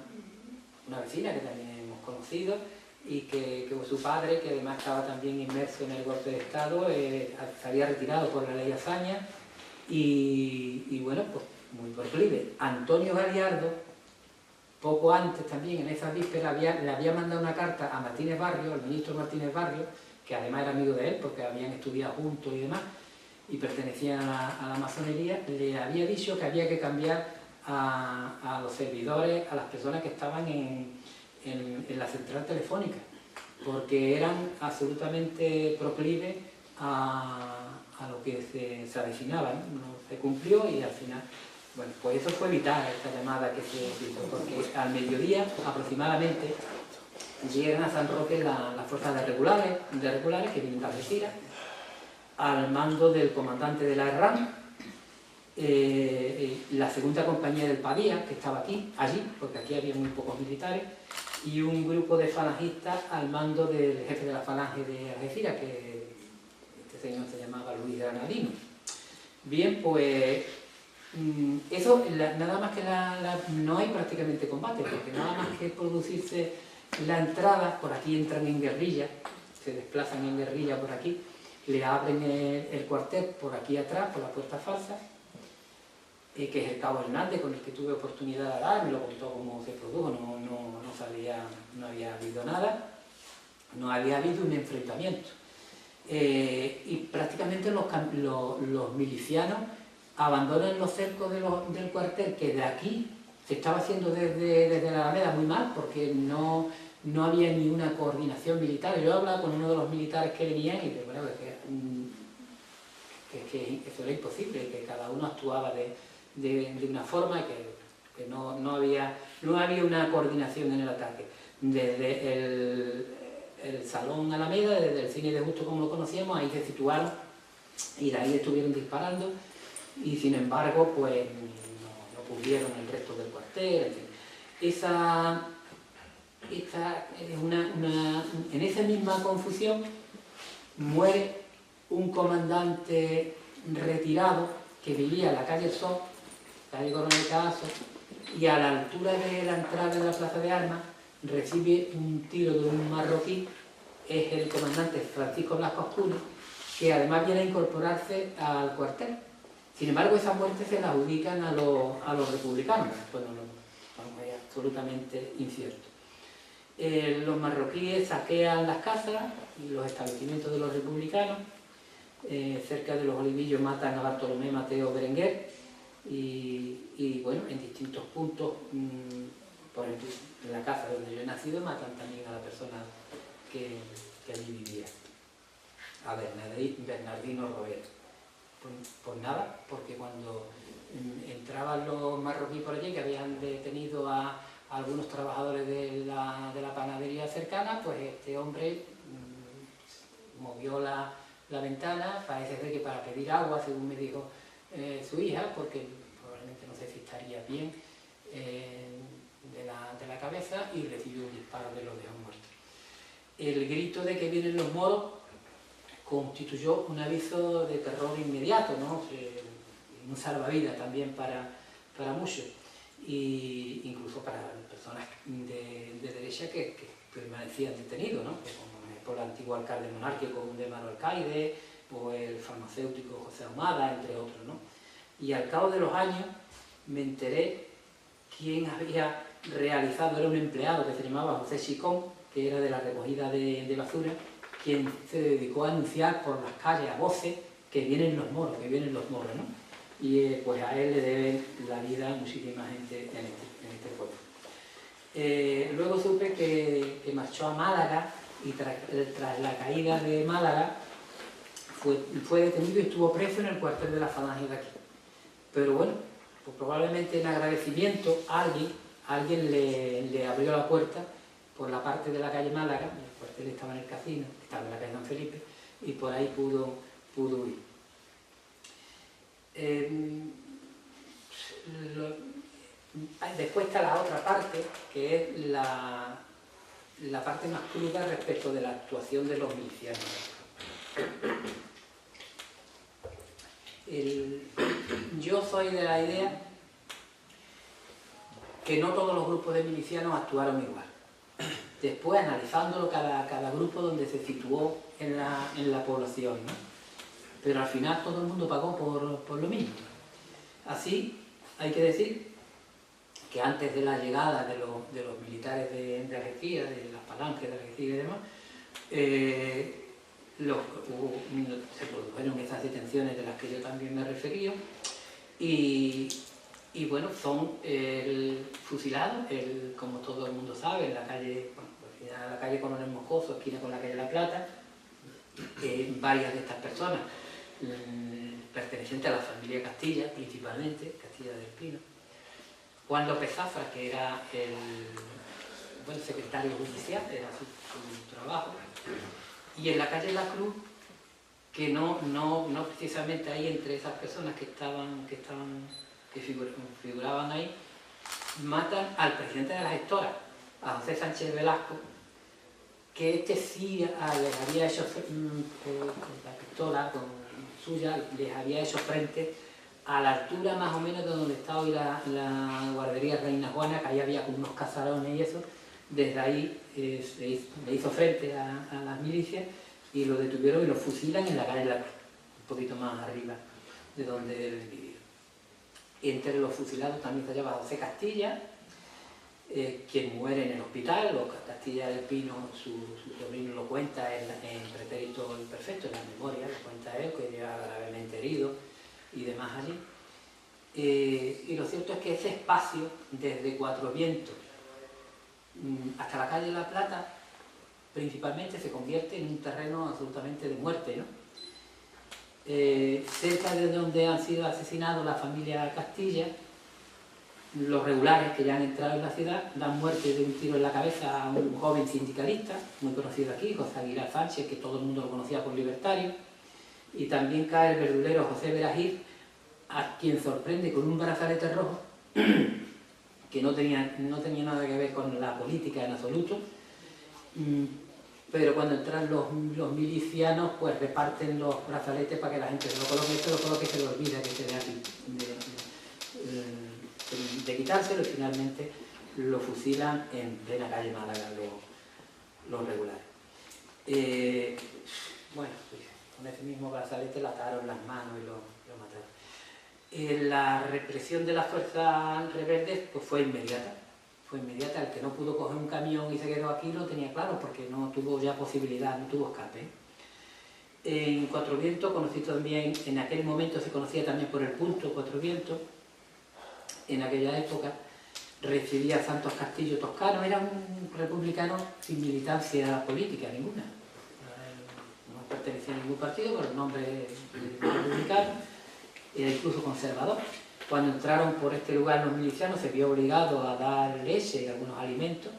vecina que también hemos conocido, y que su padre, que además estaba también inmerso en el golpe de Estado, se había retirado por la ley Azaña, y bueno, pues muy proclive. Antonio Galiardo, poco antes también, en esas vísperas, le había mandado una carta a Martínez Barrio, al ministro Martínez Barrio, que además era amigo de él, porque habían estudiado juntos y demás, y pertenecían a la masonería. Le había dicho que había que cambiar a los servidores, a las personas que estaban en la central telefónica, porque eran absolutamente proclives a lo que se avecinaba, ¿no? No se cumplió, y al final, bueno, pues eso fue vital, esta llamada que se hizo, porque al mediodía aproximadamente llegan a San Roque las fuerzas de regulares que vienen de Algeciras, al mando del comandante de la ERRAM, la segunda compañía del Pavía, que estaba allí, porque aquí había muy pocos militares, y un grupo de falangistas al mando del jefe de la falange de Algeciras, que este señor se llamaba Luis Granadino. Bien, pues eso, nada más que no hay prácticamente combate, porque nada más que producirse la entrada, por aquí entran en guerrilla, se desplazan en guerrilla por aquí, le abren el cuartel por aquí atrás, por la puerta falsa, que es el cabo Hernández, con el que tuve oportunidad de hablar, me lo contó cómo se produjo, no había habido nada, no había habido un enfrentamiento. Y prácticamente los milicianos abandonan los cercos del cuartel, que de aquí se estaba haciendo desde la Alameda muy mal, porque no había ni una coordinación militar. Yo hablaba con uno de los militares que venían y dije, bueno, que eso era imposible, que cada uno actuaba de una forma, y que no había una coordinación en el ataque. Desde el Salón Alameda, desde el cine de Justo como lo conocíamos, ahí se situaron y de ahí estuvieron disparando, y sin embargo pues no cubrieron el resto del cuartel, en fin. En esa misma confusión muere un comandante retirado que vivía en la calle Sol, calle Coronel Caaso, y a la altura de la entrada de la Plaza de Armas recibe un tiro de un marroquí. Es el comandante Francisco Blasco Ascuni, que además viene a incorporarse al cuartel. Sin embargo, esa muerte se la adjudican a los republicanos. Bueno, vamos, es absolutamente incierto. Los marroquíes saquean las casas y los establecimientos de los republicanos. Cerca de los Olivillos matan a Bartolomé Mateo Berenguer y bueno, en distintos puntos, por ejemplo, en la casa donde yo he nacido, matan también a la persona que allí vivía, a Bernardino Robero. Por nada, porque cuando entraban los marroquíes por allí, que habían detenido a algunos trabajadores de la panadería cercana, pues este hombre movió la ventana, parece ser que para pedir agua, según me dijo su hija, porque probablemente no sé si estaría bien de la cabeza, y recibió un disparo que lo dejó muerto. El grito de que vienen los moros constituyó un aviso de terror inmediato, ¿no? Un salvavidas también para muchos, e incluso para personas de derecha que permanecían detenidos, ¿no? Por el antiguo alcalde monárquico Undémaro Alcaide, o el farmacéutico José Ahumada, entre otros, ¿no? Y al cabo de los años me enteré quién había realizado, era un empleado que se llamaba José Chicón, que era de la recogida de basura, quien se dedicó a anunciar por las calles a voces que vienen los moros, ¿no? Y pues a él le debe la vida a muchísima gente en este pueblo. Luego supe que marchó a Málaga y tras la caída de Málaga fue detenido y estuvo preso en el cuartel de la Falange de aquí. Pero bueno, pues probablemente en agradecimiento alguien le abrió la puerta por la parte de la calle Málaga. El cuartel estaba en el casino, estaba en la calle San Felipe, y por ahí pudo huir. Después está la otra parte, que es la parte más cruda respecto de la actuación de los milicianos. Yo soy de la idea que no todos los grupos de milicianos actuaron igual. Después, analizándolo, cada grupo donde se situó en la población, ¿no? Pero al final todo el mundo pagó por lo mismo. Así, hay que decir que antes de la llegada de los militares de Algeciras, de las Falanges de Algeciras y demás, se produjeron esas detenciones de las que yo también me refería, y bueno, son fusilados, como todo el mundo sabe, en la calle, la calle Coronel Moscoso, esquina con la calle La Plata, varias de estas personas pertenecientes a la familia Castilla, principalmente, Castilla del Pino. Juan López Zafra, que era el secretario judicial, era su trabajo, y en la calle La Cruz, que no precisamente ahí entre esas personas que figuraban ahí, matan al presidente de la gestora, a José Sánchez Velasco, que este sí les había hecho, con la pistola suya, les había hecho frente a la altura más o menos de donde está hoy la guardería Reina Juana, que ahí había como unos casarones y eso. Desde ahí le hizo frente a las milicias y lo detuvieron y lo fusilan en la calle La Cruz, un poquito más arriba de donde él vivía. Entre los fusilados también se hallaba José Castilla, quien muere en el hospital. Castilla del Pino, su sobrino, lo cuenta en Pretérito Imperfecto, en la memoria, lo cuenta él, que era gravemente herido y demás allí. Y lo cierto es que ese espacio, desde Cuatro Vientos hasta la calle La Plata, principalmente se convierte en un terreno absolutamente de muerte, ¿no? Cerca de donde han sido asesinados la familia Castilla, los regulares que ya han entrado en la ciudad dan muerte de un tiro en la cabeza a un joven sindicalista, muy conocido aquí, José Aguilar Sánchez, que todo el mundo lo conocía por libertario, y también cae el verdulero José Veragil, a quien sorprende con un brazalete rojo, que no tenía nada que ver con la política en absoluto, pero cuando entran los milicianos, pues reparten los brazaletes para que la gente se lo coloque, y se le olvida que se debe aquí de quitárselo, y finalmente lo fusilan en plena calle Málaga los regulares. Bueno, pues con ese mismo brazalete le ataron las manos y lo mataron. La represión de las fuerzas rebeldes pues fue inmediata. El que no pudo coger un camión y se quedó aquí lo tenía claro, porque no tuvo ya posibilidad, no tuvo escape. En Cuatro Vientos, conocido también, en aquel momento se conocía también por el punto Cuatro Vientos, en aquella época recibía Santos Castillo Toscano, era un republicano sin militancia política ninguna. No pertenecía a ningún partido, pero el nombre republicano, era incluso conservador. Cuando entraron por este lugar los milicianos se vio obligado a dar leche y algunos alimentos,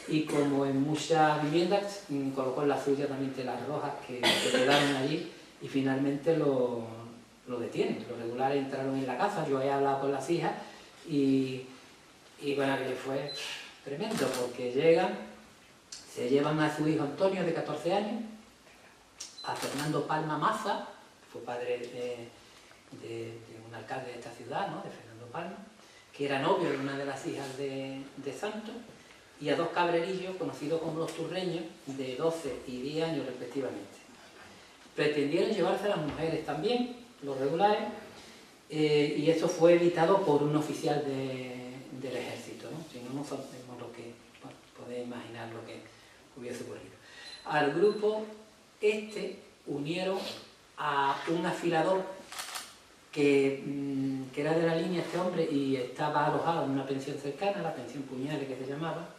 y como en muchas viviendas colocó en la suya también telas rojas que quedaron allí, y finalmente lo detienen. Los regulares entraron en la casa, yo he hablado con las hijas y bueno, aquello fue tremendo, porque llegan, se llevan a su hijo Antonio de 14 años, a Fernando Palma Maza, que fue padre de un alcalde de esta ciudad, ¿no?, de Fernando Palma, que era novio de una de las hijas de Santos, y a dos cabrerillos conocidos como los turreños, de 12 y 10 años respectivamente. Pretendieron llevarse a las mujeres también, los regulares, y eso fue evitado por un oficial del ejército, ¿no? Si no, no sabemos lo que, bueno, podéis imaginar lo que hubiese ocurrido. Al grupo unieron a un afilador que era de la línea, este hombre, y estaba alojado en una pensión cercana, la pensión Puñales que se llamaba.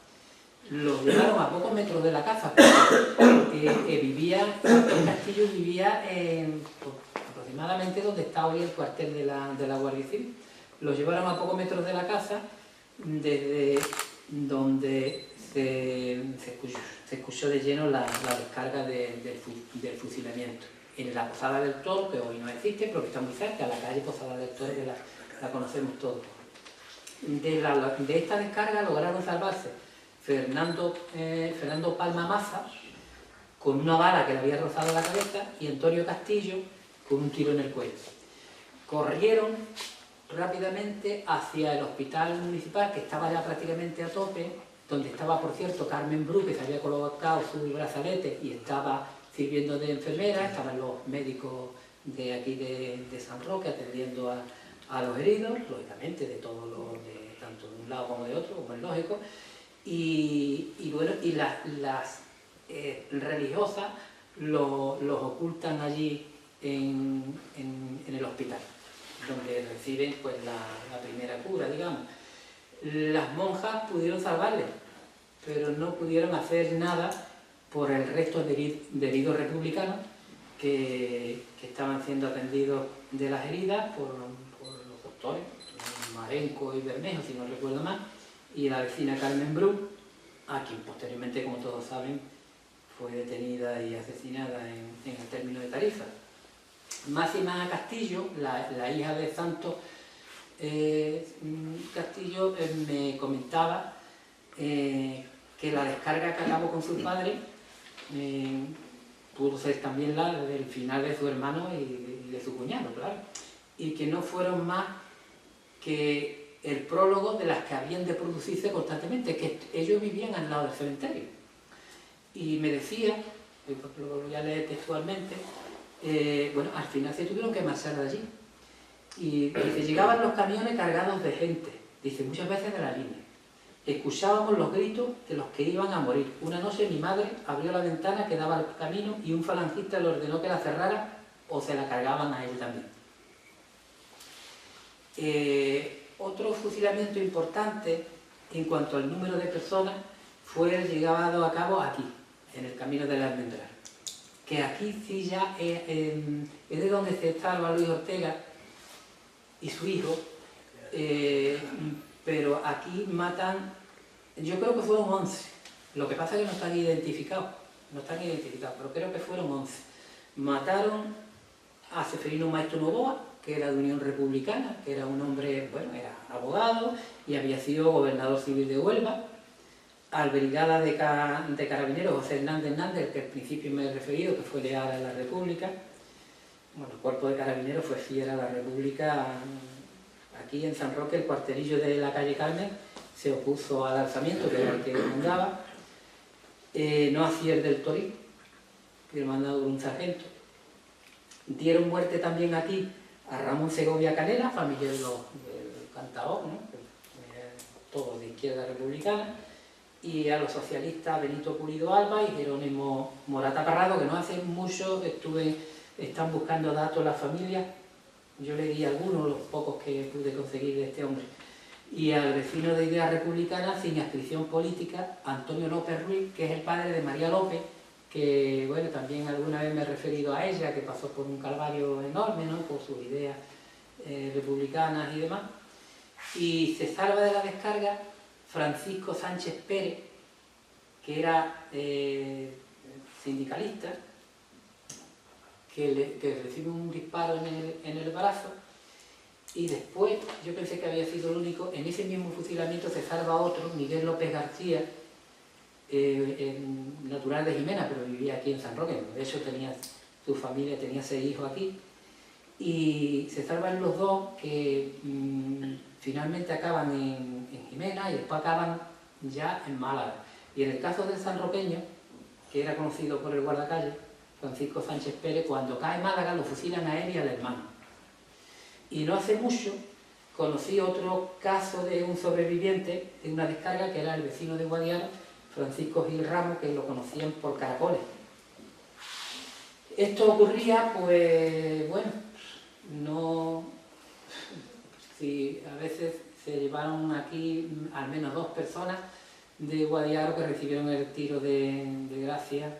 Los llevaron a pocos metros de la casa, porque vivía, el Castillo vivía aproximadamente donde está hoy el cuartel de la Guardia Civil. Los llevaron a pocos metros de la casa, desde donde se escuchó de lleno la descarga del fusilamiento. En la Posada del Toro, que hoy no existe, pero que está muy cerca, la calle Posada del Toro, que la conocemos todos. De esta descarga lograron salvarse Fernando Palma Maza, con una bala que le había rozado la cabeza, y Antonio Castillo con un tiro en el cuello. Corrieron rápidamente hacia el hospital municipal, que estaba ya prácticamente a tope, donde estaba, por cierto, Carmen Bru, que se había colocado su brazalete y estaba sirviendo de enfermera, estaban los médicos de aquí de San Roque atendiendo a los heridos, lógicamente de todos los, tanto de un lado como de otro, como es lógico, y bueno, y las religiosas los ocultan allí en el hospital, donde reciben pues la primera cura, digamos. Las monjas pudieron salvarles, pero no pudieron hacer nada por el resto de heridos republicanos que estaban siendo atendidos de las heridas por los doctores, Marenco y Bermejo, si no recuerdo mal, y la vecina Carmen Bru, a quien posteriormente, como todos saben, fue detenida y asesinada en el término de Tarifa. Máxima Castillo, la hija de Santos Castillo, me comentaba que la descarga que acabó con su padre pudo ser también la del final de su hermano y de su cuñado, claro, y que no fueron más que el prólogo de las que habían de producirse constantemente, que ellos vivían al lado del cementerio. Y me decía, lo voy a leer textualmente, bueno, al final se tuvieron que marchar de allí. Y dice, llegaban los camiones cargados de gente, dice, muchas veces de la línea. Escuchábamos los gritos de los que iban a morir. Una noche mi madre abrió la ventana que daba al camino y un falangista le ordenó que la cerrara o se la cargaban a él también. Otro fusilamiento importante en cuanto al número de personas fue el llevado a cabo aquí, en el Camino del Almendral. Que aquí sí ya es de donde se estaba Luis Ortega y su hijo, pero aquí matan, yo creo que fueron 11, lo que pasa es que no están identificados, pero creo que fueron 11. Mataron a Ceferino Maestro Novoa, que era de Unión Republicana, que era un hombre, bueno, era abogado y había sido gobernador civil de Huelva. al brigada de carabineros José Hernández, el que al principio me he referido, que fue leal a la República. Bueno, el cuerpo de carabineros fue fiel a la República. Aquí en San Roque, el cuartelillo de la calle Carmen se opuso al alzamiento, que era el que mandaba. No Acier del Torí, que era mandado por un sargento. Dieron muerte también aquí a Ramón Segovia Canela, familia del cantador, ¿no? Todos de izquierda republicana, y a los socialistas Benito Pulido Alba y Jerónimo Morata Parrado, que no hace mucho están buscando datos las familias. Yo le di algunos, los pocos que pude conseguir de este hombre. Y al vecino de idea republicana, sin adscripción política, Antonio López Ruiz, que es el padre de María López, que bueno, también alguna vez me he referido a ella, que pasó por un calvario enorme, ¿no? Por sus ideas republicanas y demás. Y se salva de la descarga Francisco Sánchez Pérez, que era sindicalista, que recibe un disparo en el brazo, y después, yo pensé que había sido el único, en ese mismo fusilamiento se salva otro, Miguel López García, natural de Jimena, pero vivía aquí en San Roque. De hecho tenía su familia, tenía 6 hijos aquí, y se salvan los dos que finalmente acaban en Jimena y después acaban ya en Málaga. Y en el caso del sanroqueño, que era conocido por el guardacalle, Francisco Sánchez Pérez, cuando cae en Málaga lo fusilan a él y al hermano. Y no hace mucho conocí otro caso de un sobreviviente de una descarga, que era el vecino de Guadiaro, Francisco Gil Ramos, que lo conocían por caracoles. Esto ocurría, pues, bueno, no... Si a veces se llevaron aquí al menos 2 personas de Guadiaro que recibieron el tiro de gracia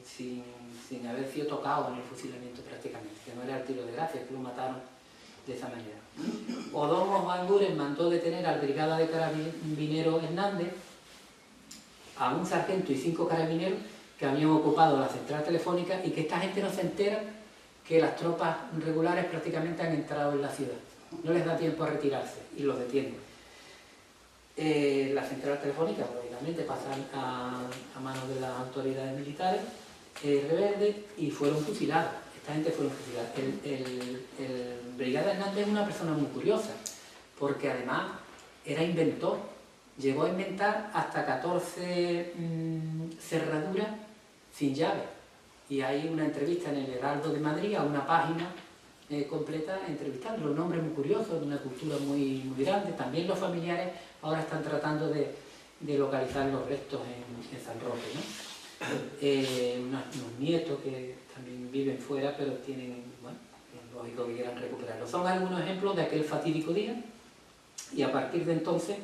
sin haber sido tocados en el fusilamiento prácticamente, que no era el tiro de gracia, que lo mataron de esa manera. O'Donnell Van Buren mandó detener al brigada de carabineros Hernández, a un sargento y 5 carabineros que habían ocupado la central telefónica, y que esta gente no se entera que las tropas regulares prácticamente han entrado en la ciudad. No les da tiempo a retirarse y los detienen. La central telefónica, lógicamente, pasan a manos de las autoridades militares rebeldes y fueron fusilados. Esta gente fueron fusilados. El brigada Hernández es una persona muy curiosa, porque además era inventor. Llegó a inventar hasta 14 cerraduras sin llave. Y hay una entrevista en el Heraldo de Madrid, a una página completa, entrevistándolo. Un hombre muy curioso, de una cultura muy grande. También los familiares ahora están tratando de localizar los restos en San Roque, ¿no? Unos nietos que también viven fuera, pero tienen, bueno, es lógico que quieran recuperarlo. Son algunos ejemplos de aquel fatídico día, y a partir de entonces,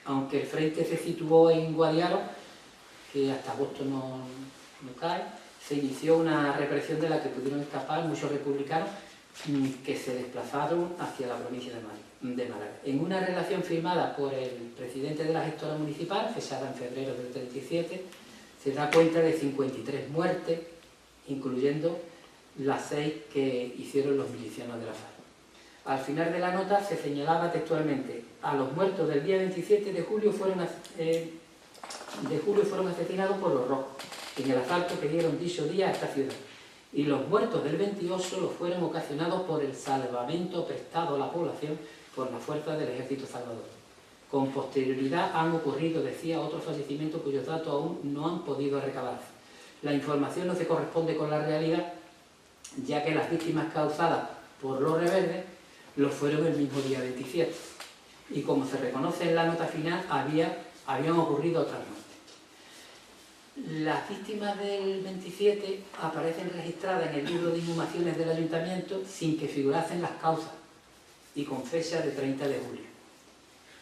aunque el frente se situó en Guadiaro, que hasta agosto no cae, se inició una represión de la que pudieron escapar muchos republicanos que se desplazaron hacia la provincia de Málaga. En una relación firmada por el presidente de la gestora municipal, fechada en febrero del 37, se da cuenta de 53 muertes, incluyendo las 6 que hicieron los milicianos de la FARC. Al final de la nota se señalaba textualmente: a los muertos del día 27 de julio fueron asesinados por los rojos en el asalto que dieron dicho día a esta ciudad, y los muertos del 28 los fueron ocasionados por el salvamento prestado a la población por las fuerzas del ejército salvador. Con posterioridad han ocurrido, decía, otros fallecimientos cuyos datos aún no han podido recabarse. La información no se corresponde con la realidad, ya que las víctimas causadas por los rebeldes lo fueron el mismo día 27. Y como se reconoce en la nota final, habían ocurrido otras muertes. Las víctimas del 27 aparecen registradas en el libro de inhumaciones del ayuntamiento sin que figurasen las causas y con fecha de 30 de julio.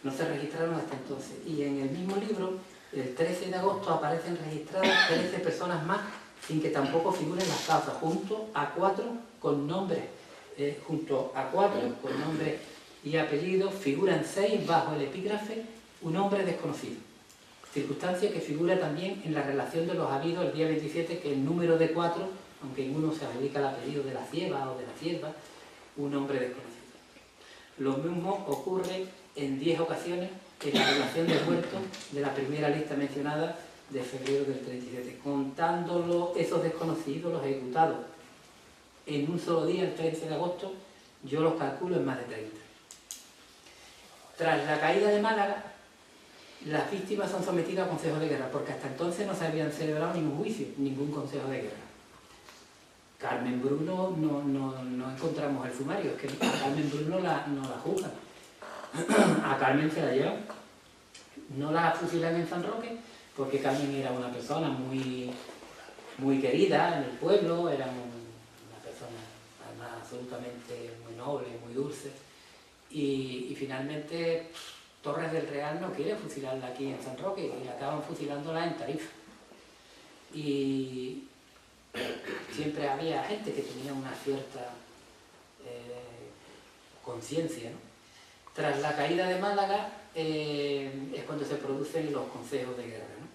No se registraron hasta entonces. Y en el mismo libro, el 13 de agosto, aparecen registradas 13 personas más sin que tampoco figuren las causas, junto a 4 con nombres y apellidos, figuran 6 bajo el epígrafe "un hombre desconocido", circunstancia que figura también en la relación de los habidos el día 27, que el número de 4, aunque en uno se dedica al apellido de la Cieva o de la Cierva, un hombre desconocido. Lo mismo ocurre en 10 ocasiones en la relación de muertos de la primera lista mencionada de febrero del 37, contando esos desconocidos, los ejecutados en un solo día, el 13 de agosto, yo los calculo en más de 30. Tras la caída de Málaga, las víctimas son sometidas a consejos de guerra, porque hasta entonces no se habían celebrado ningún juicio, ningún consejo de guerra. Carmen Bruno no encontramos el sumario, es que a Carmen Bruno no la juzgan. A Carmen se la llevan. No la fusilan en San Roque, porque Carmen era una persona muy querida en el pueblo, era una persona además absolutamente muy noble, muy dulce. Y finalmente Torres del Real no quiere fusilarla aquí en San Roque y acaban fusilándola en Tarifa. Y siempre había gente que tenía una cierta conciencia, ¿no? Tras la caída de Málaga es cuando se producen los consejos de guerra, ¿no?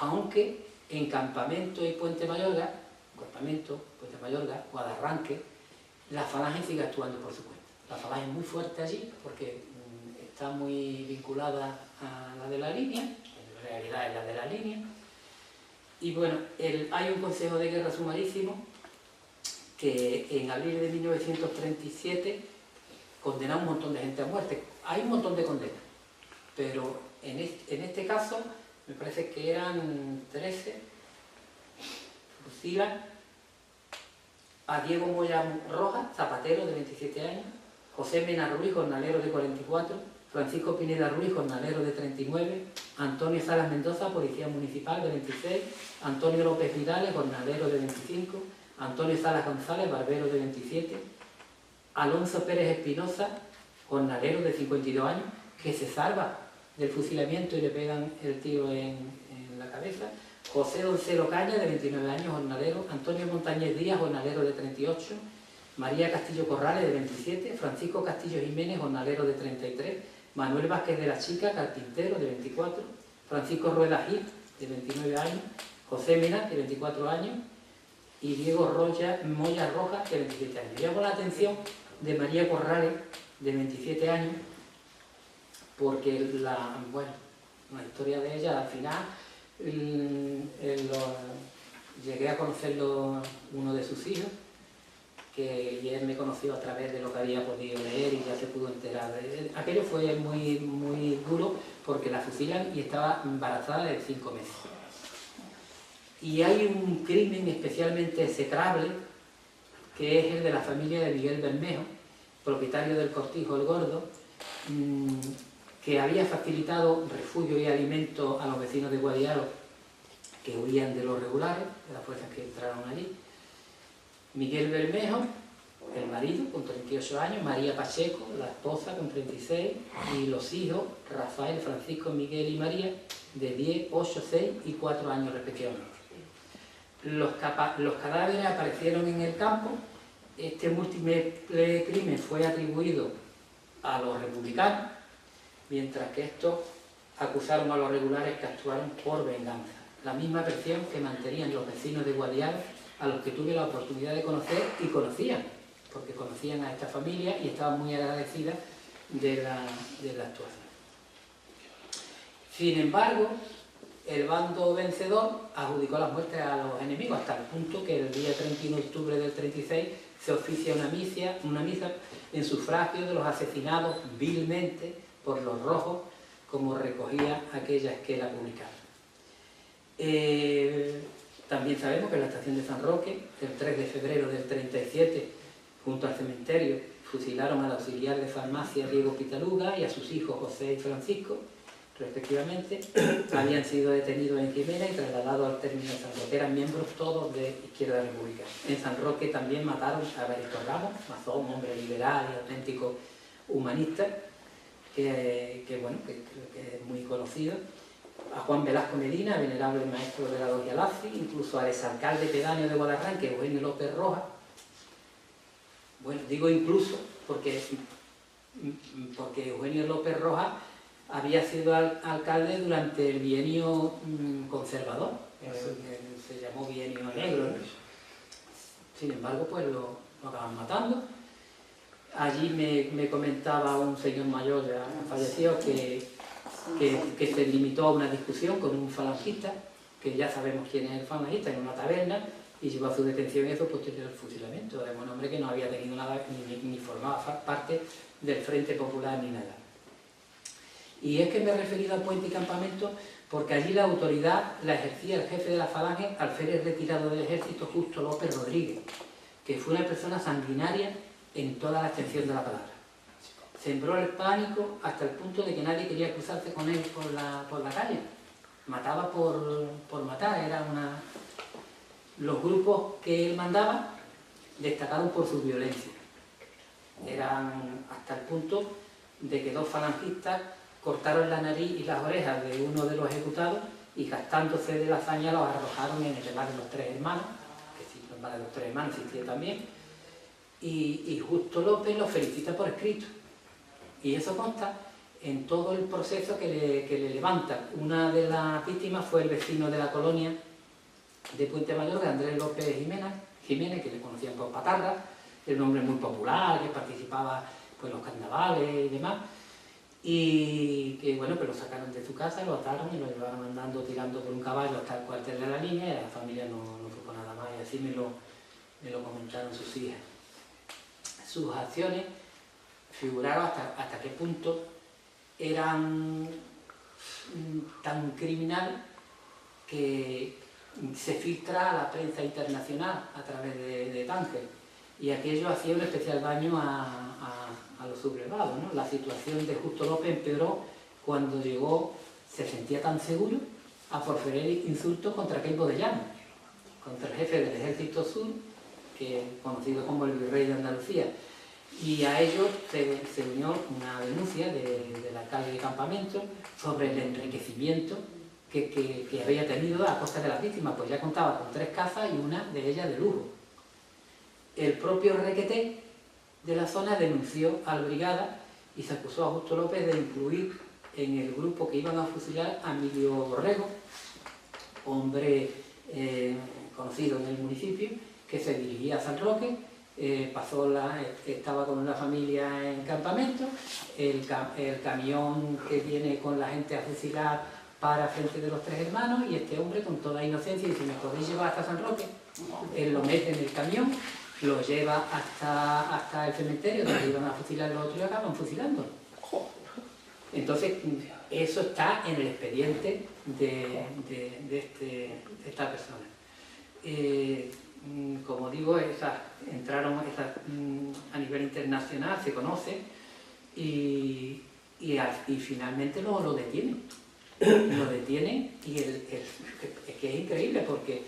Aunque en Campamento y Puente Mayorga, Guadarranque, la Falange sigue actuando por su cuenta. La Falange es muy fuerte allí porque está muy vinculada a la de la línea, en realidad es la de la línea. Y bueno, hay un consejo de guerra sumarísimo que en abril de 1937 condena a un montón de gente a muerte. Hay un montón de condenas, pero en este caso me parece que eran 13, fusilan a Diego Moya Rojas, zapatero de 27 años, José Mena Ruiz, jornalero de 44, Francisco Pineda Ruiz, jornalero de 39, Antonio Salas Mendoza, policía municipal de 26, Antonio López Vidales, jornalero de 25, Antonio Salas González, barbero de 27, Alonso Pérez Espinosa, jornalero de 52 años, que se salva del fusilamiento y le pegan el tiro en la cabeza, José Doncero Caña, de 29 años, jornalero, Antonio Montañez Díaz, jornalero de 38, María Castillo Corrales, de 27, Francisco Castillo Jiménez, jornalero de 33, Manuel Vázquez de la Chica, carpintero, de 24, Francisco Rueda Gil, de 29 años, José Mena, de 24 años, y Diego Moya Rojas, de 27 años. Llamo la atención de María Corrales, de 27 años, porque la historia de ella, al final, llegué a conocerlo uno de sus hijos, y él me conoció a través de lo que había podido leer y ya se pudo enterar. Aquello fue muy duro porque la fusilan y estaba embarazada de 5 meses. Y hay un crimen especialmente execrable, que es el de la familia de Miguel Bermejo, propietario del Cortijo El Gordo, que había facilitado refugio y alimento a los vecinos de Guadiaro que huían de los regulares, de las fuerzas que entraron allí. Miguel Bermejo, el marido, con 38 años, María Pacheco, la esposa, con 36, y los hijos, Rafael, Francisco, Miguel y María, de 10, 8, 6 y 4 años respectivamente. Los cadáveres aparecieron en el campo. Este múltiple crimen fue atribuido a los republicanos, mientras que estos acusaron a los regulares que actuaron por venganza. La misma versión que mantenían los vecinos de Guadiaro, a los que tuve la oportunidad de conocer y conocían, porque conocían a esta familia y estaban muy agradecidas de la actuación. Sin embargo, el bando vencedor adjudicó las muertes a los enemigos, hasta el punto que el día 31 de octubre del 36 se oficia una misa en sufragio de los asesinados vilmente por los rojos, como recogía aquella esquela publicada. También sabemos que en la estación de San Roque, el 3 de febrero del 37, junto al cementerio, fusilaron al auxiliar de farmacia Diego Pitaluga y a sus hijos José y Francisco, respectivamente. Habían sido detenidos en Jimena y trasladados al término de San Roque. Eran miembros todos de Izquierda Republicana. En San Roque también mataron a Evaristo Ramos, masón, hombre liberal y auténtico humanista, que es muy conocido. A Juan Velasco Medina, venerable maestro de la Logia Lazi, incluso al exalcalde pedáneo de Guadarranque, Eugenio López Rojas. Bueno, digo incluso porque Eugenio López Rojas había sido alcalde durante el bienio conservador, que se llamó bienio negro, ¿no? Sin embargo, pues lo acaban matando. Allí me comentaba un señor mayor, ya fallecido, que que se limitó a una discusión con un falangista, que ya sabemos quién es el falangista, en una taberna, y llevó a su detención y a su posterior fusilamiento. Era un hombre que no había tenido nada, ni formaba parte del Frente Popular ni nada. Y es que me he referido al puente y campamento porque allí la autoridad la ejercía el jefe de la falange, alférez retirado del ejército, Justo López Rodríguez, que fue una persona sanguinaria en toda la extensión de la palabra. Sembró el pánico hasta el punto de que nadie quería cruzarse con él por la calle. Mataba por matar, era una... Los grupos que él mandaba destacaron por su violencia. Eran hasta el punto de que 2 falangistas cortaron la nariz y las orejas de uno de los ejecutados y, gastándose de la hazaña, los arrojaron en el bar de los 3 hermanos, que sí, el bar de los 3 hermanos existía también, y Justo López los felicita por escrito. Y eso consta en todo el proceso que le levantan. Una de las víctimas fue el vecino de la colonia de Puente Mayor, de Andrés López Jiménez, que le conocían por Patarra, era un hombre muy popular, que participaba pues, en los carnavales y demás, y que bueno, pues lo sacaron de su casa, lo ataron y lo llevaron andando, tirando por un caballo hasta el cuartel de la línea, y la familia no supo nada más, y así me lo comentaron sus hijas. Sus acciones figuraron hasta qué punto eran tan criminales que se filtra a la prensa internacional a través de Tánger, y aquello hacía un especial daño a los sublevados, ¿no? La situación de Justo López empeoró cuando llegó, se sentía tan seguro, a proferir insultos contra Queipo de Llano, contra el jefe del Ejército Sur, que conocido como el Virrey de Andalucía. Y a ello se unió una denuncia del alcalde de Campamento sobre el enriquecimiento que había tenido a costa de las víctimas, pues ya contaba con 3 casas y una de ellas de lujo. El propio Requeté de la zona denunció a la brigada y se acusó a Justo López de incluir en el grupo que iban a fusilar a Emilio Borrego, hombre conocido en el municipio, que se dirigía a San Roque, estaba con una familia en Campamento, el camión que viene con la gente a fusilar para frente de los 3 hermanos, y este hombre con toda inocencia dice: ¿me podéis llevar hasta San Roque? Él lo mete en el camión, lo lleva hasta el cementerio donde iban a fusilar los otros y acaban fusilándolo. Entonces, eso está en el expediente de esta persona. Como digo, entraron a nivel internacional, se conoce, y finalmente lo detienen. Lo detienen, y es que es increíble porque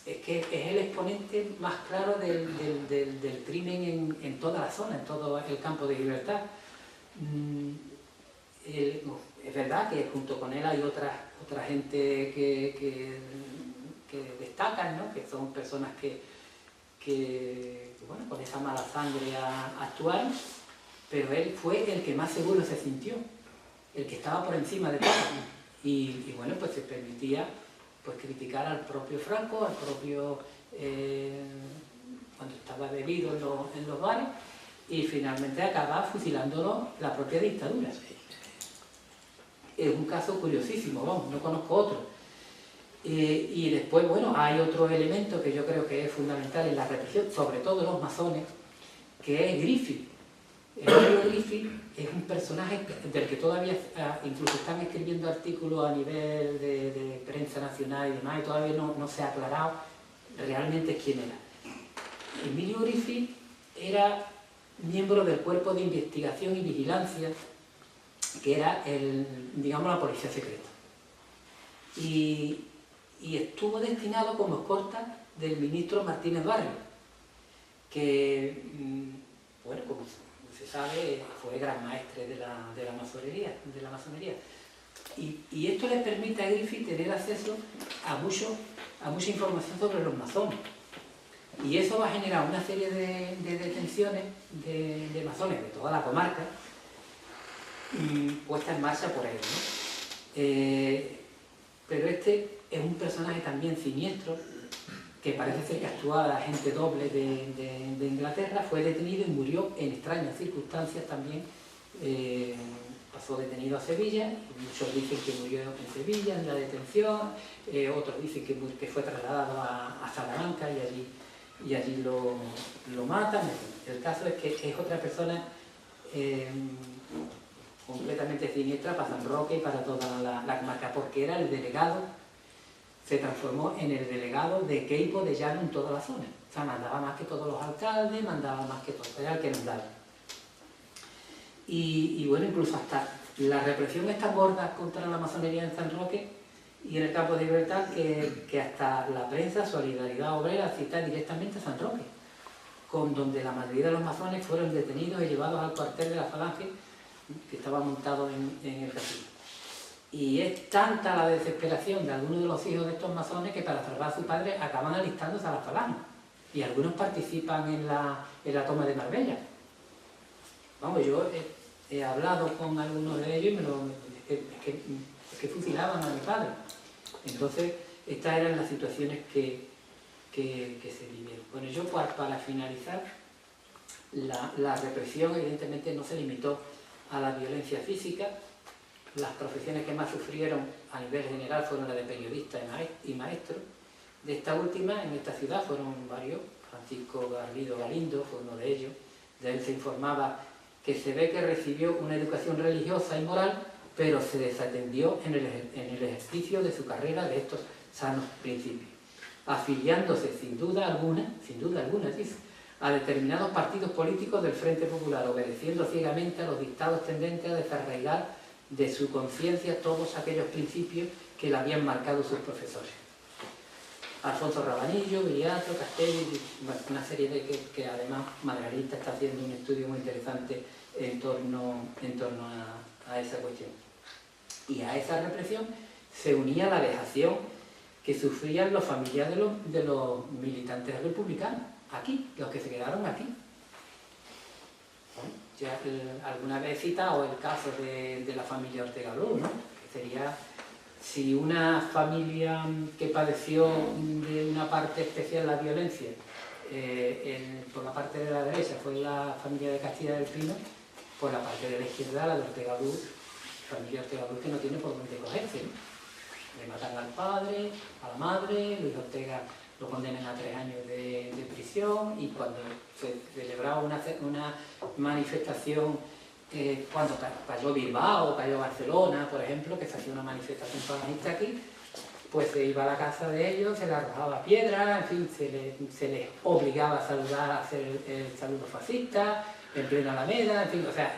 es que es el exponente más claro del crimen en toda la zona, en todo el campo de Gibraltar. Es verdad que junto con él hay otra gente que destacan, ¿no? Que son personas que bueno, con esa mala sangre actuaron, pero él fue el que más seguro se sintió, el que estaba por encima de todo, y bueno, pues se permitía pues criticar al propio Franco, al propio cuando estaba bebido en los bares, y finalmente acaba fusilándolo la propia dictadura. Es un caso curiosísimo, vamos, no conozco otro. Y después, bueno, hay otro elemento que yo creo que es fundamental en la represión, sobre todo los masones, que es Griffith. Emilio Griffith es un personaje del que todavía incluso están escribiendo artículos a nivel de prensa nacional y demás, y todavía no se ha aclarado realmente quién era. Emilio Griffith era miembro del Cuerpo de Investigación y Vigilancia, que era digamos, la policía secreta. Y estuvo destinado como escolta del ministro Martínez Barrio, que, bueno, como se sabe, fue gran maestre de la masonería. Y esto le permite a Griffith tener acceso a mucha información sobre los masones. Y eso va a generar una serie de detenciones de masones de toda la comarca, puesta en marcha por él, ¿no? Pero este es un personaje también siniestro, que parece ser que actuaba de agente doble de Inglaterra, fue detenido y murió en extrañas circunstancias también, pasó detenido a Sevilla, muchos dicen que murió en Sevilla, en la detención, otros dicen que fue trasladado a Salamanca y allí lo matan. El caso es que es otra persona completamente siniestra para San Roque y para toda la comarca, porque era el delegado, se transformó en el delegado de Queipo de Llano en toda la zona. O sea, mandaba más que todos los alcaldes, mandaba más que todo, era el que mandaba. Y bueno, incluso hasta la represión es tan gorda contra la masonería en San Roque y en el Campo de Libertad que hasta la prensa Solidaridad Obrera cita directamente a San Roque, donde la mayoría de los masones fueron detenidos y llevados al cuartel de la Falange que estaba montado en el castillo. Y es tanta la desesperación de algunos de los hijos de estos masones que para salvar a su padre acaban alistándose a la Falange. Y algunos participan en la toma de Marbella. Vamos, yo he hablado con algunos de ellos y es que fusilaban a mi padre. Entonces, estas eran las situaciones que se vivieron. Bueno, yo para finalizar, la represión evidentemente no se limitó a la violencia física. Las profesiones que más sufrieron a nivel general fueron la de periodista y maestro. De esta última, en esta ciudad, fueron varios. Francisco Garrido Galindo fue uno de ellos. De él se informaba que se ve que recibió una educación religiosa y moral, pero se desatendió en el ejercicio de su carrera de estos sanos principios, afiliándose sin duda alguna, dice, a determinados partidos políticos del Frente Popular, obedeciendo ciegamente a los dictados tendentes a desarraigar de su conciencia todos aquellos principios que le habían marcado sus profesores. Alfonso Rabanillo, Viriato, Castelli, una serie de que además Margarita está haciendo un estudio muy interesante en torno a esa cuestión. Y a esa represión se unía la vejación que sufrían los familiares de los militantes republicanos, aquí, los que se quedaron aquí. Bueno, ya alguna vez he citado el caso de la familia Ortega Bru, ¿no? Que sería, si una familia que padeció de una parte especial la violencia por la parte de la derecha fue la familia de Castilla del Pino, por la parte de la izquierda la de Ortega Bru, familia Ortega Bru que no tiene por dónde cogerse, ¿no? Le matan al padre, a la madre, Luis Ortega lo condenan a 3 años de prisión, y cuando se celebraba una manifestación, cuando cayó Bilbao, cayó Barcelona, por ejemplo, que se hacía una manifestación falanista aquí, pues se iba a la casa de ellos, se les arrojaba piedras, en fin, se les obligaba a saludar, a hacer el saludo fascista, en plena Alameda, en fin, o sea,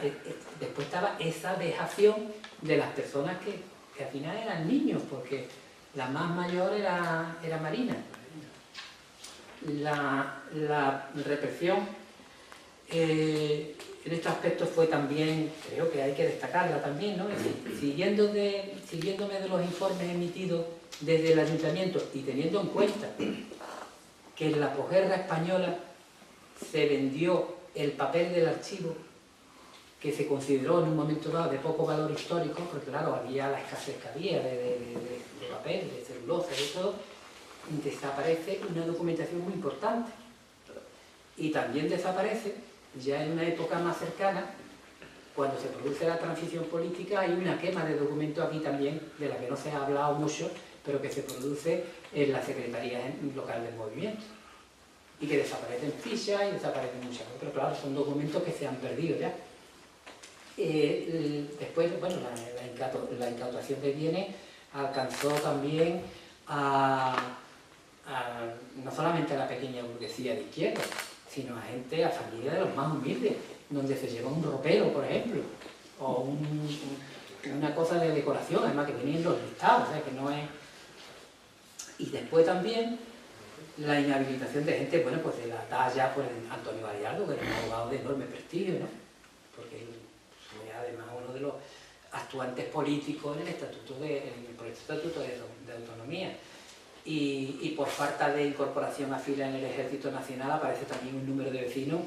después estaba esa vejación de las personas que al final eran niños, porque la más mayor era Marina. La represión en este aspecto fue también, creo que hay que destacarla también, ¿no? Es decir, siguiéndome de los informes emitidos desde el ayuntamiento y teniendo en cuenta que en la posguerra española se vendió el papel del archivo, que se consideró en un momento dado de poco valor histórico, porque claro, había la escasez que había de papel, de celulosa, de todo, desaparece una documentación muy importante. Y también desaparece, ya en una época más cercana, cuando se produce la transición política, hay una quema de documentos aquí también, de la que no se ha hablado mucho, pero que se produce en la Secretaría Local del Movimiento. Y que desaparecen fichas y desaparecen muchas cosas, pero claro, son documentos que se han perdido ya. Después, bueno, la incautación de bienes alcanzó también no solamente a la pequeña burguesía de izquierda, sino a gente, a familias de los más humildes, donde se lleva un ropero, por ejemplo, o una cosa de decoración, además que vienen los listados, o sea, que no es... Y después también la inhabilitación de gente, bueno, pues de la talla, pues Antonio Gallardo, que era un abogado de enorme prestigio, ¿no? Porque fue además uno de los actuantes políticos en el estatuto de autonomía. Y por falta de incorporación a fila en el Ejército Nacional aparece también un número de vecinos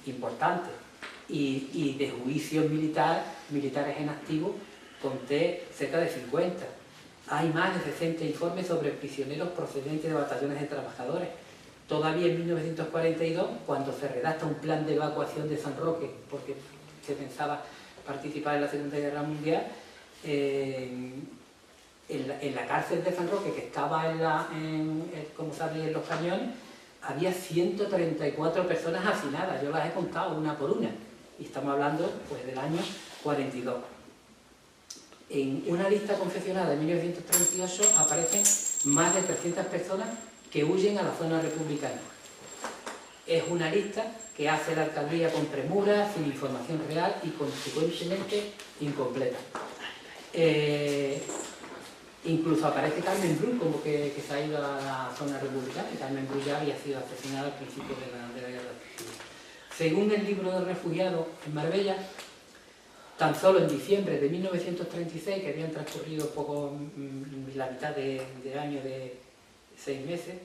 importante. Y de juicios militares en activo, conté cerca de 50. Hay más de 60 informes sobre prisioneros procedentes de batallones de trabajadores. Todavía en 1942, cuando se redacta un plan de evacuación de San Roque, porque se pensaba participar en la Segunda Guerra Mundial, en la cárcel de San Roque, que estaba como sabéis, en los cañones, había 134 personas hacinadas. Yo las he contado una por una, y estamos hablando pues del año 42. En una lista confeccionada de 1938 aparecen más de 300 personas que huyen a la zona republicana. Es una lista que hace la alcaldía con premura, sin información real y consecuentemente incompleta. Incluso aparece Carmen Bru como que se ha ido a la zona republicana, y Carmen Bru ya había sido asesinada al principio de la guerra civil. Según el libro de refugiados en Marbella, tan solo en diciembre de 1936, que habían transcurrido poco, la mitad de año de 6 meses,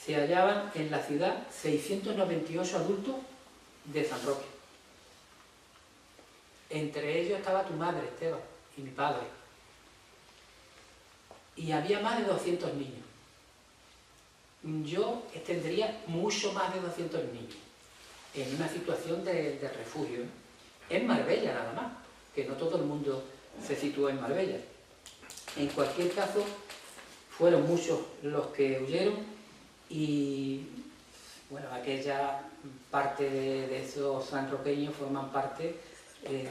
se hallaban en la ciudad 698 adultos de San Roque. Entre ellos estaba tu madre, Esteban, y mi padre. Y había más de 200 niños. Yo tendría mucho más de 200 niños en una situación de refugio. En Marbella nada más, que no todo el mundo se sitúa en Marbella. En cualquier caso, fueron muchos los que huyeron y, bueno, aquella parte de esos sanroqueños forman parte,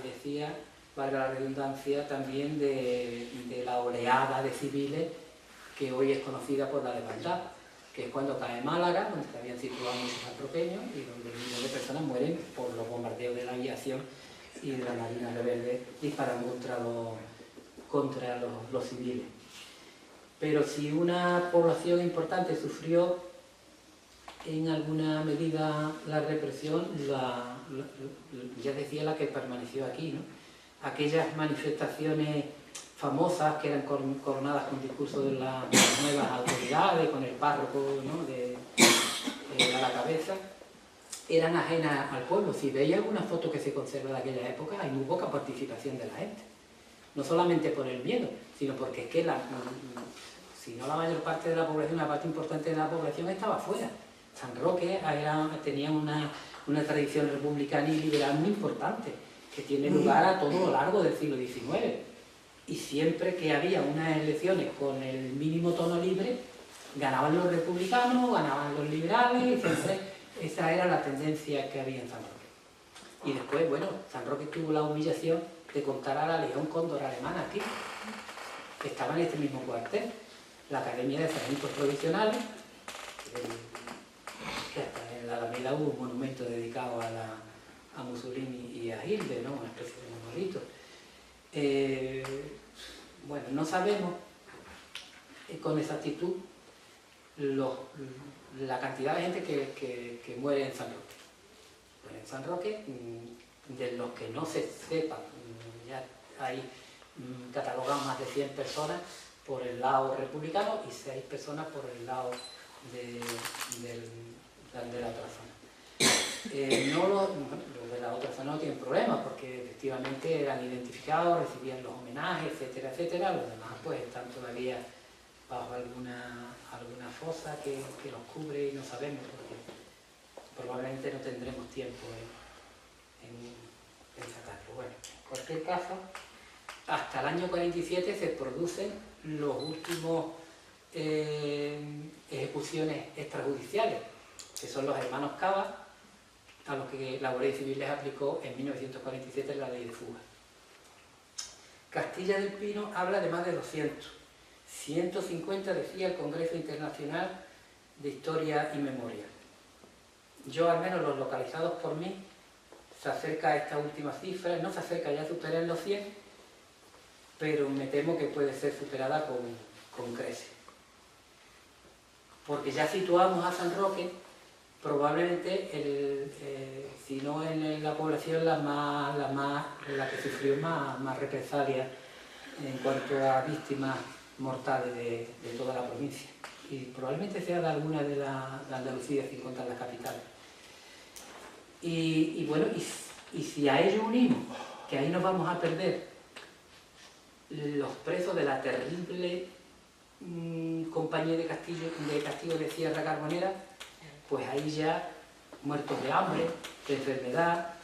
decía, valga la redundancia, también de la oleada de civiles que hoy es conocida por la Levantada, que es cuando cae Málaga, donde se habían situado muchos sanroqueños y donde millones de personas mueren por los bombardeos de la aviación y de la Marina Rebelde disparando contra los civiles. Pero si una población importante sufrió en alguna medida la represión, ya decía la que permaneció aquí, ¿no? Aquellas manifestaciones famosas que eran coronadas con discursos de las nuevas autoridades, con el párroco, ¿no?, a la cabeza, eran ajenas al pueblo. Si veis alguna foto que se conserva de aquella época, hay muy poca participación de la gente. No solamente por el miedo, sino porque es que si no la mayor parte de la población, una parte importante de la población estaba fuera. San Roque tenía una tradición republicana y liberal muy importante, que tiene lugar a todo lo largo del siglo XIX. Y siempre que había unas elecciones con el mínimo tono libre, ganaban los republicanos, ganaban los liberales, y siempre esa era la tendencia que había en San Roque. Y después, bueno, San Roque tuvo la humillación de contar a la Legión Cóndor alemana aquí, que estaba en este mismo cuartel, la Academia de Sargentos Provisionales, que hasta en la Alameda hubo un monumento dedicado a Mussolini y a Hitler, ¿no?, una especie de monolito. Bueno, no sabemos con exactitud la cantidad de gente que muere en San Roque. Pues en San Roque, de los que no se sepa, ya hay catalogados más de 100 personas por el lado republicano y 6 personas por el lado de la otra zona. Los de la otra zona no tienen problemas porque efectivamente eran identificados, recibían los homenajes, etcétera, etcétera. Los demás pues están todavía bajo alguna fosa que los cubre y no sabemos, porque probablemente no tendremos tiempo en sacarlo. Bueno, en cualquier caso, hasta el año 47 se producen los últimos ejecuciones extrajudiciales, que son los hermanos Cava, a los que la Guardia Civil les aplicó en 1947 la ley de fuga. Castilla del Pino habla de más de 200. 150 decía el Congreso Internacional de Historia y Memoria. Yo, al menos los localizados por mí, se acerca a esta última cifra, no se acerca, ya superan los 100, pero me temo que puede ser superada con creces. Porque ya situamos a San Roque, probablemente, si no en la población, la que sufrió más represalias en cuanto a víctimas mortales de toda la provincia. Y probablemente sea de alguna de Andalucía, sin contar las capitales. Y bueno, y si a ello unimos, que ahí nos vamos a perder los presos de la terrible compañía de Castillo de Sierra Carbonera, pues ahí ya muertos de hambre, de enfermedad,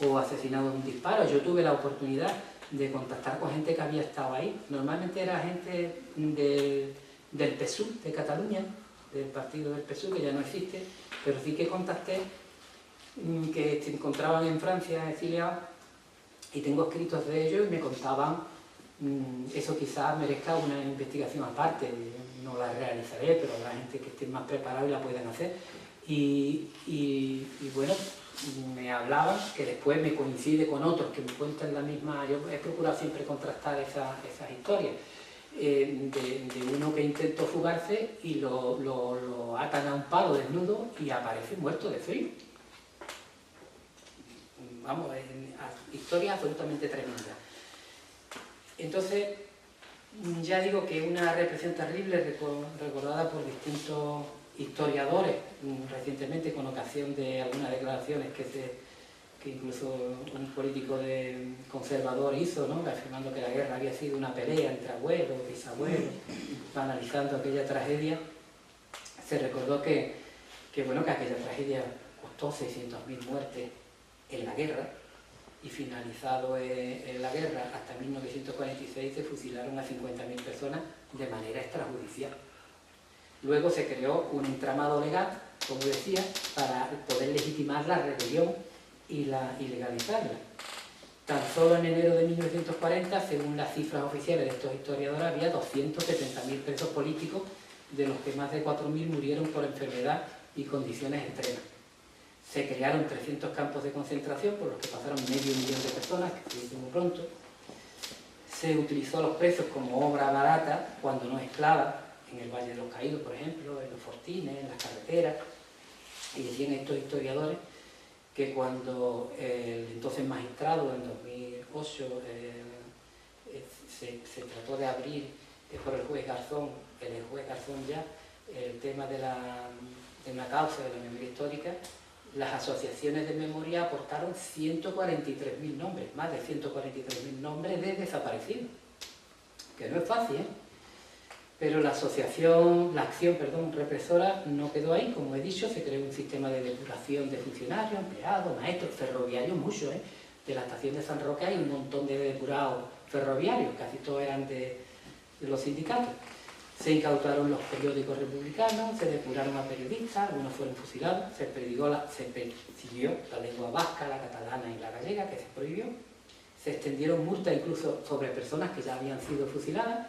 o asesinado de un disparo. Yo tuve la oportunidad de contactar con gente que había estado ahí. Normalmente era gente del PSUV de Cataluña, del partido del PSUV, que ya no existe, pero sí que contacté, que se encontraban en Francia exiliados, y tengo escritos de ellos y me contaban. Eso quizás merezca una investigación aparte, no la realizaré, pero habrá gente que esté más preparada y la pueden hacer. Y bueno, me hablaban, que después me coincide con otros que me cuentan la misma. Yo he procurado siempre contrastar esas historias, de uno que intentó fugarse y lo atan a un palo desnudo y aparece muerto de frío. Vamos, historia absolutamente tremenda. Entonces, ya digo que una represión terrible recordada por distintos historiadores, recientemente con ocasión de algunas declaraciones que incluso un político conservador hizo, ¿no?, afirmando que la guerra había sido una pelea entre abuelos, bisabuelos, analizando aquella tragedia. Se recordó que aquella tragedia costó 600.000 muertes en la guerra, y finalizado en la guerra hasta 1946 se fusilaron a 50.000 personas de manera extrajudicial. Luego se creó un entramado legal, como decía, para poder legitimar la rebelión y legalizarla. Tan solo en enero de 1940, según las cifras oficiales de estos historiadores, había 270.000 presos políticos, de los que más de 4.000 murieron por enfermedad y condiciones extremas. Se crearon 300 campos de concentración por los que pasaron 500.000 de personas, que se dice muy pronto. Se utilizó a los presos como obra barata, cuando no esclava, en el Valle de los Caídos, por ejemplo, en los fortines, en las carreteras. Y decían estos historiadores que cuando el entonces magistrado, en 2008, se trató de abrir por el juez Garzón, ya, el tema de una causa de la memoria histórica, las asociaciones de memoria aportaron 143.000 nombres, más de 143.000 nombres de desaparecidos, que no es fácil, ¿eh? Pero la acción represora no quedó ahí. Como he dicho, se creó un sistema de depuración de funcionarios, empleados, maestros, ferroviarios, muchos, ¿eh? De la estación de San Roque hay un montón de depurados ferroviarios, casi todos eran de los sindicatos. Se incautaron los periódicos republicanos, se depuraron a periodistas, algunos fueron fusilados, se persiguió la lengua vasca, la catalana y la gallega, que se prohibió. Se extendieron multas incluso sobre personas que ya habían sido fusiladas.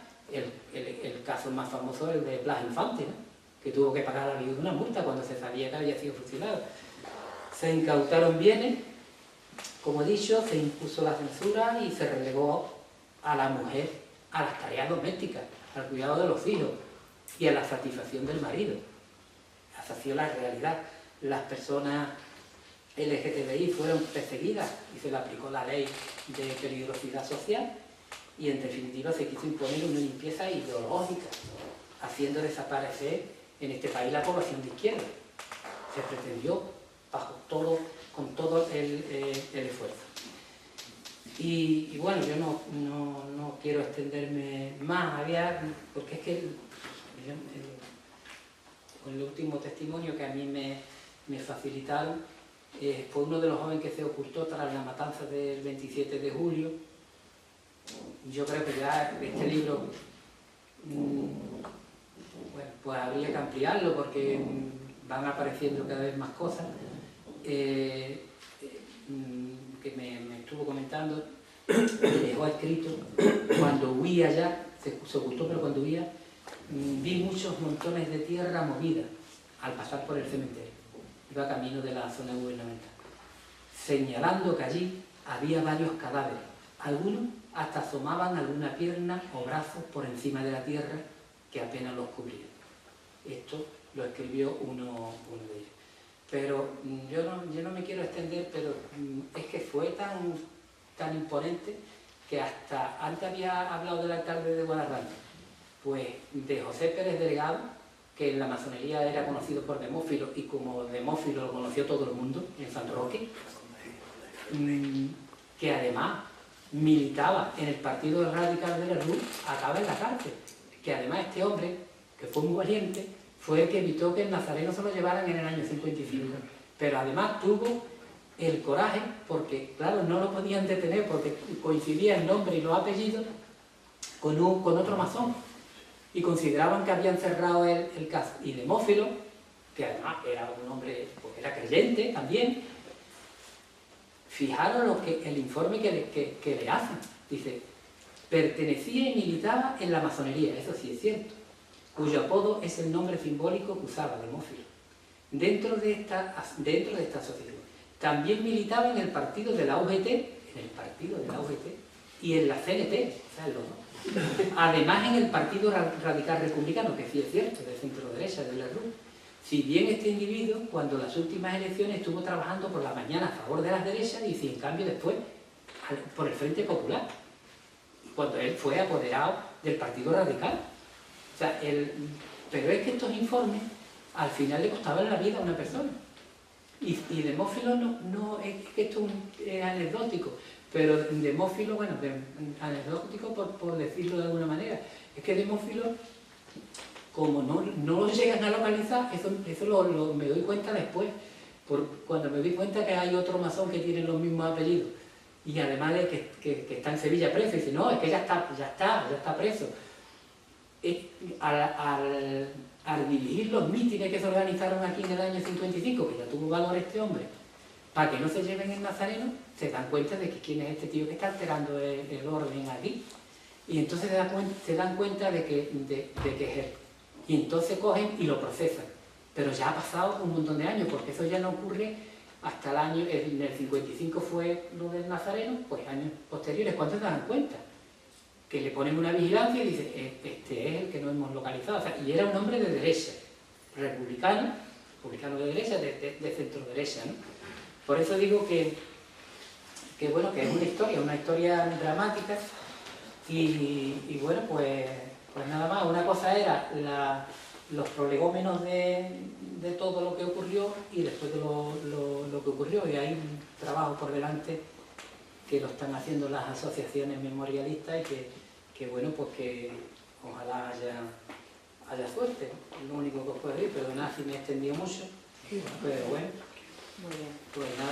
El caso más famoso es el de Blas Infante, ¿no?, que tuvo que pagar a la viuda una multa cuando se sabía que había sido fusilado. Se incautaron bienes, como he dicho, se impuso la censura y se relegó a la mujer a las tareas domésticas, al cuidado de los hijos y a la satisfacción del marido. Esa ha sido la realidad. Las personas LGTBI fueron perseguidas y se le aplicó la ley de peligrosidad social, y en definitiva se quiso imponer una limpieza ideológica, haciendo desaparecer en este país la población de izquierda. Se pretendió con todo el esfuerzo. Y bueno, yo no quiero extenderme más, porque es que con el último testimonio que a mí me facilitaron, fue uno de los jóvenes que se ocultó tras la matanza del 27 de julio. Yo creo que ya este libro, bueno, pues habría que ampliarlo porque van apareciendo cada vez más cosas. Que me estuvo comentando, me dejó escrito, cuando huía ya, se ocultó, pero cuando huía, vi muchos montones de tierra movida al pasar por el cementerio. Iba camino de la zona gubernamental, señalando que allí había varios cadáveres. Algunos hasta asomaban alguna pierna o brazos por encima de la tierra que apenas los cubría. Esto lo escribió uno de ellos. Pero yo no me quiero extender, pero es que fue tan imponente que hasta antes había hablado del alcalde de Guadarrama, pues de José Pérez Delgado, que en la masonería era conocido por Demófilo, y como Demófilo lo conoció todo el mundo en San Roque, que además militaba en el Partido Radical de Lerroux, acaba en la cárcel. Que además este hombre, que fue muy valiente, fue el que evitó que el Nazareno se lo llevaran en el año 55. Pero además tuvo el coraje, porque claro, no lo podían detener porque coincidía el nombre y los apellidos con otro masón, y consideraban que habían cerrado el caso. Y Demófilo, que además era un hombre, pues era creyente también, fijaros el informe que le hacen. Dice, pertenecía y militaba en la masonería, eso sí es cierto, cuyo apodo es el nombre simbólico que usaba Demófilo. Dentro de esta asociación. También militaba en el partido de la UGT, y en la CNT, o sea, en los dos. Además en el Partido Radical Republicano, que sí es cierto, de centro derecha, de la RUC. Si bien este individuo, cuando las últimas elecciones estuvo trabajando por la mañana a favor de las derechas y sin cambio después por el Frente Popular, cuando él fue apoderado del Partido Radical. O sea, pero es que estos informes al final le costaban la vida a una persona. Y Demófilo no es que esto es anecdótico, pero Demófilo, bueno, anecdótico por decirlo de alguna manera, es que Demófilo, como no lo llegan a localizar, eso me doy cuenta después, cuando me doy cuenta que hay otro masón que tiene los mismos apellidos, y además de que está en Sevilla preso, y dice, no, es que ya está preso. Al dirigir los mítines que se organizaron aquí en el año 55, que ya tuvo valor este hombre, para que no se lleven el nazareno, se dan cuenta de que quién es este tío que está alterando el orden aquí. Y entonces se dan cuenta de que es él. Y entonces cogen y lo procesan. Pero ya ha pasado un montón de años, porque eso ya no ocurre hasta el año, en el 55 fue lo del nazareno, pues años posteriores, ¿cuántos se dan cuenta? Que le ponen una vigilancia y dicen, este es el que no hemos localizado. O sea, y era un hombre de derecha, republicano de derecha, de centro derecha, ¿no? Por eso digo que bueno, que es una historia dramática, y bueno, pues nada más. Una cosa era los prolegómenos de todo lo que ocurrió, y después de lo que ocurrió, y hay un trabajo por delante que lo están haciendo las asociaciones memorialistas, y que bueno, pues que ojalá haya suerte. Es lo único que os puedo decir. Perdonad si me he extendido mucho, pero bueno. Muy bien. Pues nada.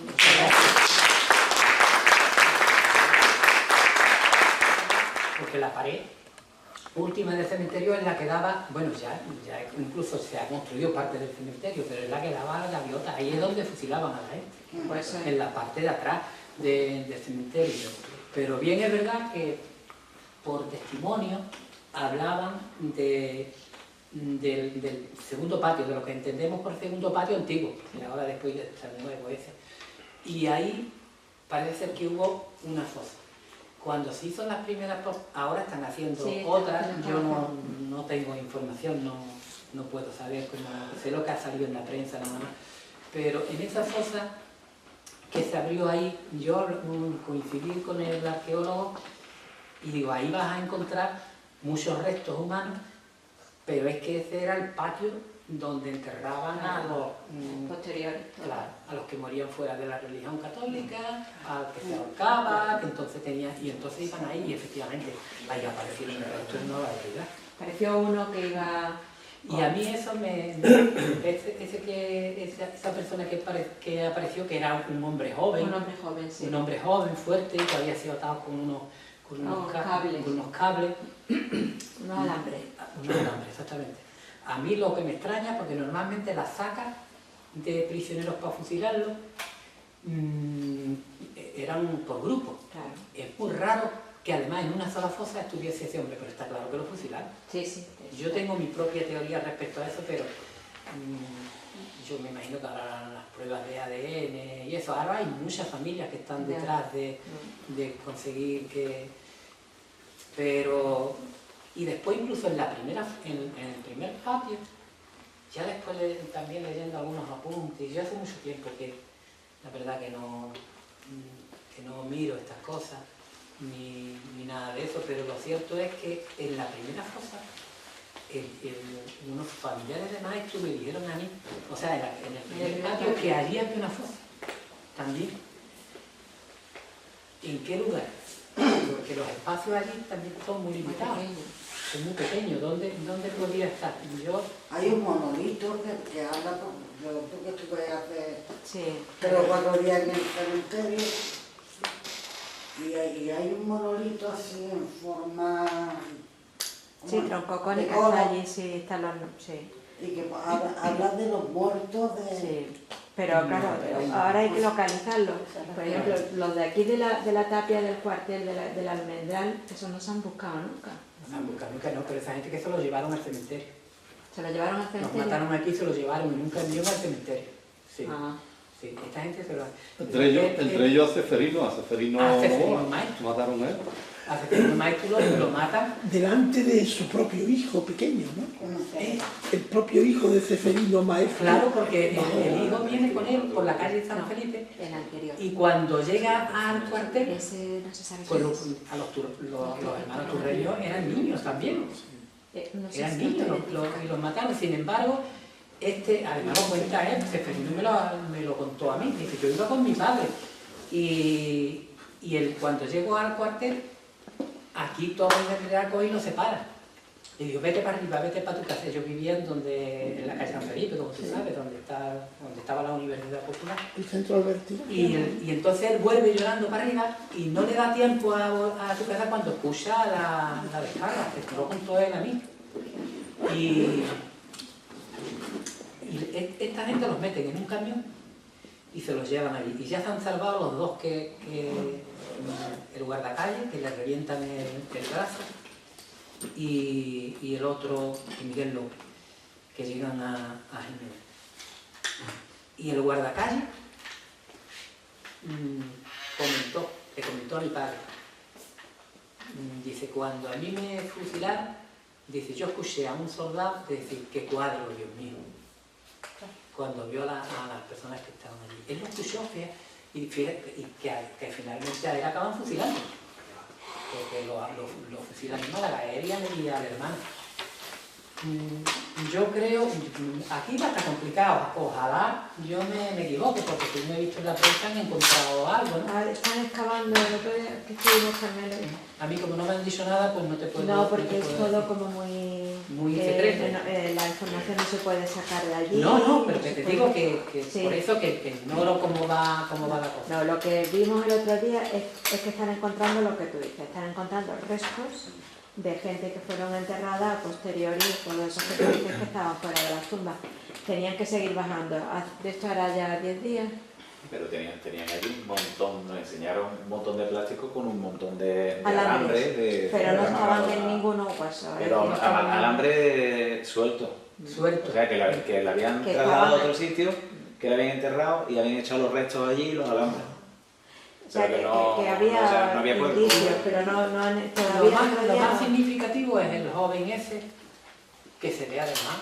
Muchas gracias. Porque la pared última del cementerio es la que daba, bueno, ya incluso se ha construido parte del cementerio, pero es la que daba a la gaviota. Ahí es donde fusilaban a la gente, Pues, en la parte de atrás del cementerio. Pero bien es verdad que por testimonio hablaban del segundo patio, de lo que entendemos por segundo patio antiguo, y ahora después de el nuevo ese. Y ahí parece ser que hubo una fosa. Cuando se hizo las primeras, ahora están haciendo otras, yo no tengo información, no puedo saber cómo, sé lo que ha salido en la prensa nada más, pero en esa fosa que se abrió ahí, yo coincidí con el arqueólogo y digo, ahí vas a encontrar muchos restos humanos, pero es que ese era el patio donde enterraban a los posteriores, claro, a los que morían fuera de la religión católica, al que se ahorcaba, que entonces y entonces iban ahí, y efectivamente ahí aparecieron el resto de Nueva Realidad. Pareció uno que iba... Y a mí eso esa persona que apareció, que era un hombre joven, sí. un hombre joven, fuerte, que había sido atado con unos cables, unos alambres, exactamente. A mí lo que me extraña, porque normalmente las sacas de prisioneros para fusilarlos eran por grupo. Claro. Es muy raro que además en una sola fosa estuviese ese hombre, pero está claro que lo fusilaron. Sí. Yo tengo mi propia teoría respecto a eso, pero yo me imagino que harán las pruebas de ADN y eso. Ahora hay muchas familias que están detrás de conseguir que... Pero... Y después incluso en el primer patio, ya después también leyendo algunos apuntes, yo hace mucho tiempo que la verdad que no miro estas cosas, ni nada de eso, pero lo cierto es que en la primera fosa, unos familiares de maestro me dijeron a mí, o sea, en el primer patio, que allí había una fosa, también. ¿En qué lugar? Porque los espacios allí también son muy limitados. es muy pequeño. ¿Dónde podría estar? Yo... Hay un monolito que habla tú que estuve hace Sí. 3 o 4 días en el cementerio y hay un monolito así en forma... Sí, troncocónica de cono, está allí, sí, están los... Sí. y que habla de los muertos de... Sí. Pero claro, ahora hay que localizarlos. Por ejemplo, los de aquí de la tapia del cuartel del Almendral, esos no se han buscado nunca. No se han buscado nunca, no, pero esa gente que se los llevaron al cementerio. ¿Se lo llevaron al Los cementerio? mataron aquí, se los llevaron y nunca vieron al cementerio. Sí, Ah. sí, esta gente se lo... Entre ellos a Ceferino Maestro. mataron a él. A Ceferino Maestro lo matan. Delante de su propio hijo pequeño, ¿no? El propio hijo de Ceferino Maestro. Claro, porque el hijo viene con él por la calle San Felipe El anterior. y cuando llega al cuartel, Ese no se sabe pues quién los es. hermanos Turreños eran niños también. No sé Eran si niños lo y los mataron. Sin embargo, además lo cuenta él, Ceferino me lo contó a mí, dice, yo iba con mi padre y él, cuando llegó al cuartel, aquí todo el general y lo separa. Y digo, vete para arriba, vete para tu casa. Yo vivía en la calle San Felipe, como tú sabes, donde estaba la Universidad Popular. El centro Alberti. Y entonces él vuelve llorando para arriba y no le da tiempo a su casa cuando escucha la descarga, que lo contó él a mí. Y esta gente los meten en un camión y se los llevan allí. Y ya se han salvado los dos que el guardacalle, que le revientan el brazo, y el otro, Miguel López, que llegan a Jiménez. Y el guardacalle le comentó a mi padre, dice, cuando a mí me fusilaron, dice, yo escuché a un soldado decir, qué cuadro, Dios mío, cuando vio a las personas que estaban allí. Él lo escuchó, y que finalmente a él acaban fusilando, porque lo fusilan en Málaga, a él y al hermano. Yo creo, aquí va a estar complicado, ojalá yo me equivoque, porque si no he visto en la prensa han encontrado algo, ¿no? Están excavando, el otro día que estuvimos Carmelo. A mí como no me han dicho nada, pues no te puedo No, porque no te es puedo todo decir. como muy secreto. la información no se puede sacar de allí. No, pero que te digo que Sí. por eso que ignoro cómo va la cosa. No, lo que vimos el otro día es que están encontrando lo que tú dices, están encontrando restos de gente que fueron enterradas a posteriori, por esos que tú dices que estaban fuera de las tumbas. Tenían que seguir bajando. De esto hará ya 10 días. Pero tenían allí un montón, nos enseñaron un montón de plástico con un montón de Alambres, alambre. pero no estaban en ningún hueso. Pero alambre suelto. Suelto. O sea, que la habían Que trasladado a estaban- otro sitio, que la habían enterrado y habían echado los restos allí y los alambres. O sea, Pero que había, o sea, no había cuerpo. indicios, pero no han, Lo todavía más, no lo más había- significativo es el joven ese, que se ve además,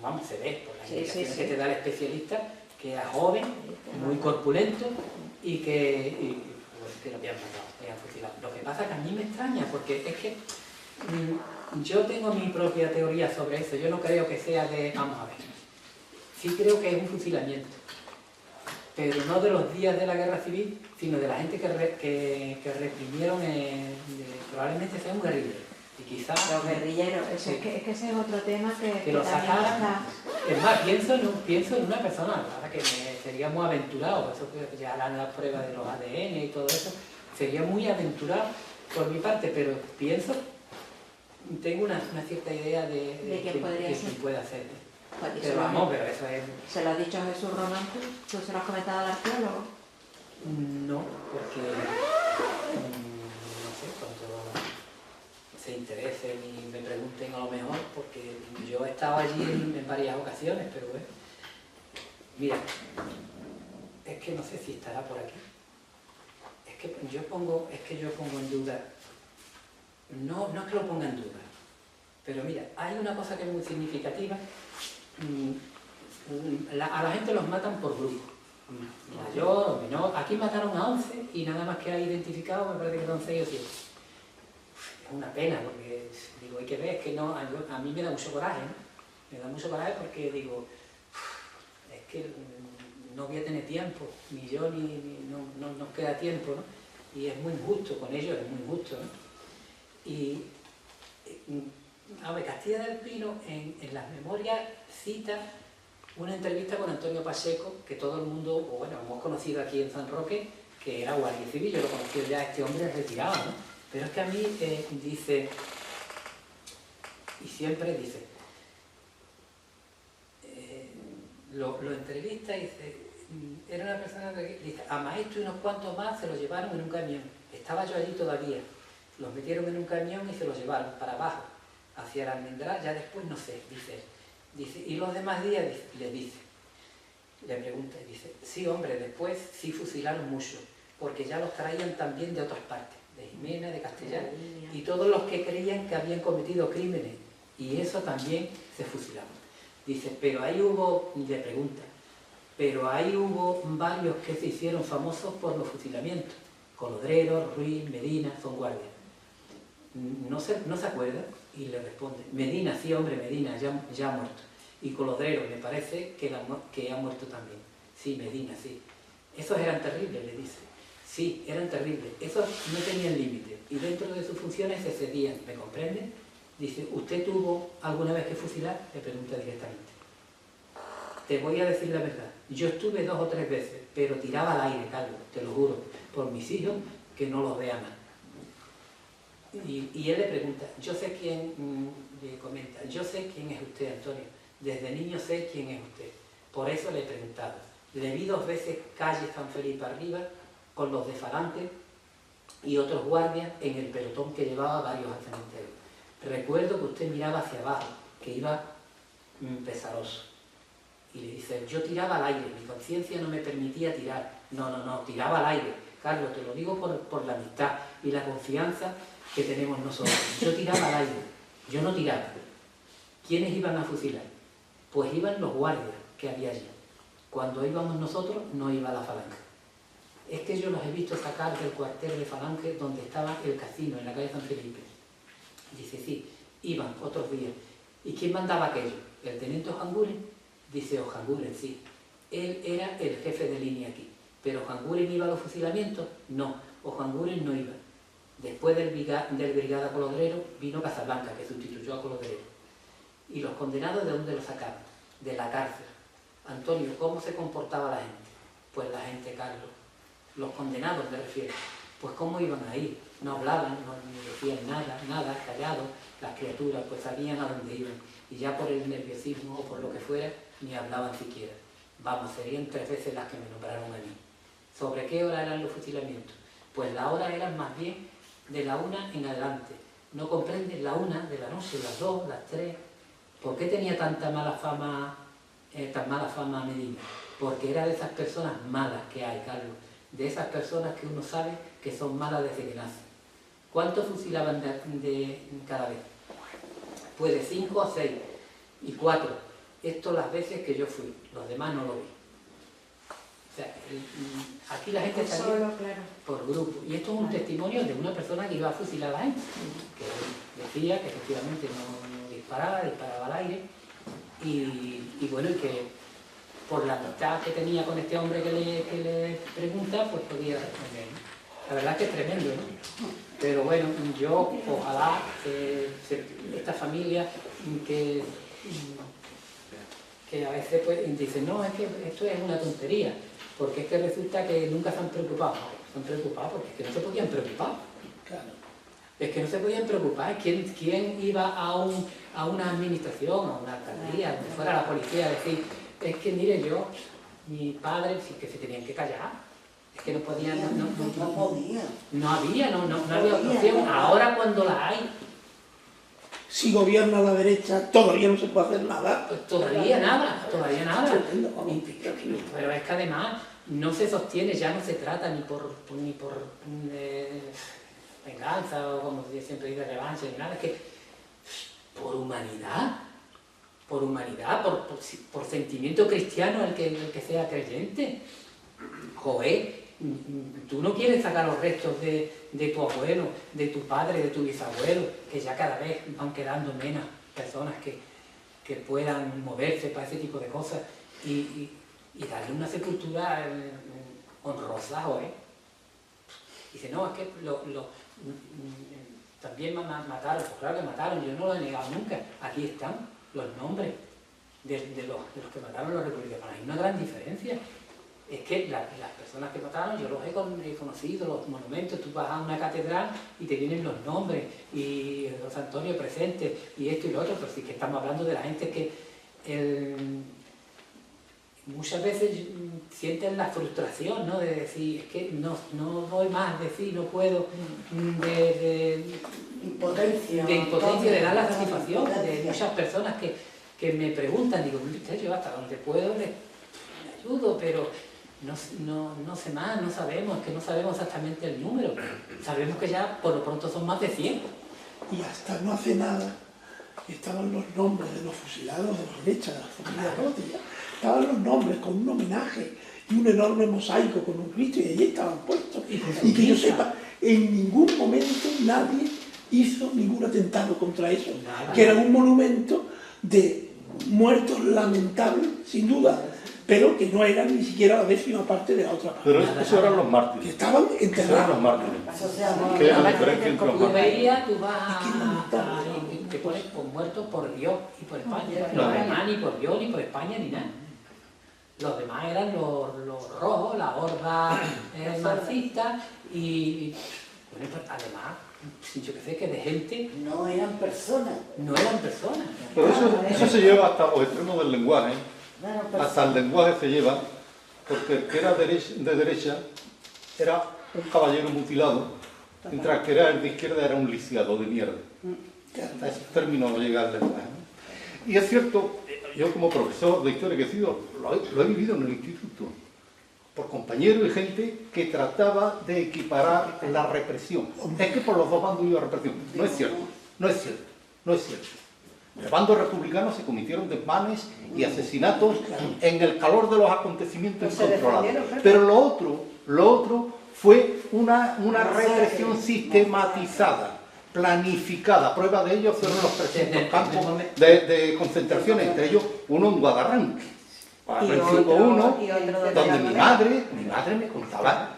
vamos, se ve por las Sí, indicaciones sí, que sí. te da el especialista, que era joven, muy corpulento y pues, que lo habían matado, lo habían fusilado. Lo que pasa es que a mí me extraña, porque es que yo tengo mi propia teoría sobre eso. Yo no creo que sea de, vamos a ver, sí creo que es un fusilamiento, pero no de los días de la guerra civil, sino de la gente que reprimieron, probablemente sea un guerrillero. Y quizás Los guerrilleros, eso, Sí. es que ese es otro tema que lo también sacaran. está... Es más, pienso en una persona, la verdad que sería muy aventurado, eso que ya harán las pruebas de los ADN y todo eso, sería muy aventurado por mi parte, pero tengo una cierta idea de quién podría ser. quién puede hacer. Pues, y Pero se lo- vamos, pero eso es... ¿Se lo ha dicho Jesús Román? ¿Tú se lo has comentado al arqueólogo? No, porque no sé, cuando se interesen y me pregunten a lo mejor, porque yo he estado allí en varias ocasiones, pero bueno, mira, es que no sé si estará por aquí. Es que yo pongo en duda, no es que lo ponga en duda, pero mira, hay una cosa que es muy significativa. A la gente los matan por grupo. Mayor, menor. Aquí mataron a 11 y nada más que hay identificado, me parece que son 6 o 7. Es una pena, porque digo, hay que ver, es que no, a mí me da mucho coraje, ¿no? Me da mucho coraje porque digo, es que no voy a tener tiempo, ni yo no nos queda tiempo, ¿no? Y es muy injusto con ellos, es muy injusto, ¿no? Y A ver, Castilla del Pino en las memorias cita una entrevista con Antonio Pacheco, que todo el mundo, o bueno, hemos conocido aquí en San Roque, que era guardia civil, yo lo conocía ya, este hombre retirado, ¿no? Pero es que a mí dice, y siempre dice, lo entrevista y dice, era una persona que dice, a Maestro y unos cuantos más se los llevaron en un camión, estaba yo allí todavía, los metieron en un camión y se los llevaron para abajo, hacia la almendra, ya después no sé, dice, y los demás días le pregunta, y dice, sí hombre, después sí fusilaron mucho, porque ya los traían también de otras partes, de Jimena, de Castellar, y todos los que creían que habían cometido crímenes, y eso también se fusilaban. Dice, pero ahí hubo, le pregunta, pero ahí hubo varios que se hicieron famosos por los fusilamientos, Colodrero, Ruiz, Medina, son guardias. No se acuerda y le responde, Medina, sí hombre, Medina, ya ha muerto. Y Colodrero, me parece que ha muerto también. Sí, Medina, sí. Esos eran terribles, le dice. Sí, eran terribles. Esos no tenían límite y dentro de sus funciones se cedían. ¿Me comprende? Dice, ¿usted tuvo alguna vez que fusilar? Le pregunta directamente. Te voy a decir la verdad. Yo estuve 2 o 3 veces, pero tiraba al aire, Carlos, te lo juro, por mis hijos, que no los vea más. Y él le pregunta, yo sé quién, le comenta, yo sé quién es usted, Antonio. Desde niño sé quién es usted. Por eso le he preguntado. Le vi 2 veces calle San Felipe arriba, con los de Falante y otros guardias en el pelotón que llevaba varios al cementerio. Recuerdo que usted miraba hacia abajo, que iba pesaroso. Y le dice, yo tiraba al aire, mi conciencia no me permitía tirar. No, tiraba al aire. Carlos, te lo digo por la amistad y la confianza que tenemos nosotros. Yo tiraba al aire, yo no tiraba. ¿Quiénes iban a fusilar? Pues iban los guardias que había allí. Cuando íbamos nosotros, no iba la Falange. Es que yo los he visto sacar del cuartel de Falange donde estaba el casino, en la calle San Felipe. Dice, sí, iban otros días. ¿Y quién mandaba aquello? ¿El teniente Ojanguren? Dice, Ojanguren, sí. Él era el jefe de línea aquí. ¿Pero Ojanguren iba a los fusilamientos? No, Ojanguren no iba. Después del brigada Colodrero vino Casablanca, que sustituyó a Colodrero. ¿Y los condenados de dónde los sacaban? De la cárcel. Antonio, ¿cómo se comportaba la gente? Pues la gente, Carlos. Los condenados me refiero. Pues ¿cómo iban ahí? No hablaban, no decían nada, callados. Las criaturas pues sabían a dónde iban. Y ya por el nerviosismo o por lo que fuera, ni hablaban siquiera. Vamos, serían 3 veces las que me nombraron a mí. ¿Sobre qué hora eran los fusilamientos? Pues la hora eran más bien de la 1 en adelante. No comprenden, la 1 de la noche, las 2, las 3. ¿Por qué tenía tan mala fama Medina? Porque era de esas personas malas que hay, Carlos. De esas personas que uno sabe que son malas desde que nacen. ¿Cuántos fusilaban de cada vez? Pues de 5 a 6 y 4. Esto las veces que yo fui, los demás no lo vi. O sea, aquí la gente salía claro, por grupo. Y esto es un testimonio de una persona que iba a fusilar a la gente, que decía que efectivamente no disparaba al aire. Y bueno, y que por la amistad que tenía con este hombre que le pregunta, pues podía responder, ¿no? La verdad es que es tremendo, ¿no? Pero bueno, yo ojalá esta familia que a veces pues dicen, no, es que esto es una tontería, porque es que resulta que nunca se han preocupado. Se han preocupado porque es que no se podían preocupar. Claro. Es que no se podían preocupar. ¿Quién iba a una administración, a una alcaldía, donde fuera la policía, a decir, es que mire yo, mi padre, sí que se tenían que callar? Es que no podían, no había opción. Ahora cuando la hay, Si gobierna la derecha, todavía no se puede hacer nada. pues todavía nada. Tremendo, vamos. Pero es que además no se sostiene, ya no se trata ni por venganza o como siempre dice revancha ni nada, es que por humanidad, por sentimiento cristiano el que sea creyente. Joder, tú no quieres sacar los restos de tu abuelo, de tu padre, de tu bisabuelo, que ya cada vez van quedando menos personas que puedan moverse para ese tipo de cosas y darle una sepultura honrosa, joder. Dice, no, es que también mataron, pues claro que mataron, yo no lo he negado nunca. Aquí están los nombres de los que mataron los republicanos. Hay una gran diferencia. Es que las personas que mataron, yo los he conocido, los monumentos, tú vas a una catedral y te vienen los nombres, y José Antonio presente, y esto y lo otro, pero sí que estamos hablando de la gente que muchas veces sienten la frustración, ¿no? De decir, es que no doy más, decir, no puedo, de impotencia, de dar la satisfacción de muchas personas que me preguntan, digo, yo hasta donde puedo le ayudo, pero no sé más, no sabemos, que no sabemos exactamente el número, sabemos que ya por lo pronto son más de 100. Y hasta no hace nada estaban los nombres de los fusilados de la derecha, de la familia Rodríguez, estaban los nombres con un homenaje y un enorme mosaico con un Cristo, y allí estaban puestos. Y que yo sepa, en ningún momento nadie hizo ningún atentado contra eso, que era un monumento de muertos lamentables, sin duda, pero que no eran ni siquiera la 10ª parte de la otra parte. Pero eso eran los mártires. Que estaban Esos eran enterrados. los mártires. ¿Qué es la diferencia entre los Tú mártires? veías, tú vas y te pones por muertos por Dios y por España. Los demás ni por Dios, ni por España, ni nada. Los demás eran los rojos, la horda marxista y bueno, pues, además, yo que sé, que de gente No eran personas. no eran personas. Pero eso se lleva hasta los extremos del lenguaje. No eran personas. Hasta el lenguaje se lleva, porque el que era de derecha era un caballero mutilado, mientras que era el de izquierda era un lisiado de mierda. A esos términos llega el lenguaje, ¿no? Y es cierto, yo como profesor de historia que he sido, lo he vivido en el instituto, por compañeros y gente que trataba de equiparar la represión. Es que por los dos bandos iba represión. No es cierto, no es cierto, no es cierto. En el bando republicano se cometieron desmanes y asesinatos en el calor de los acontecimientos incontrolados. Pero lo otro fue una represión sistematizada, planificada. Prueba de ello fueron los 300 campos de concentración, entre ellos uno en Guadarranque, Guadarranque 5-1, donde mi madre me contaba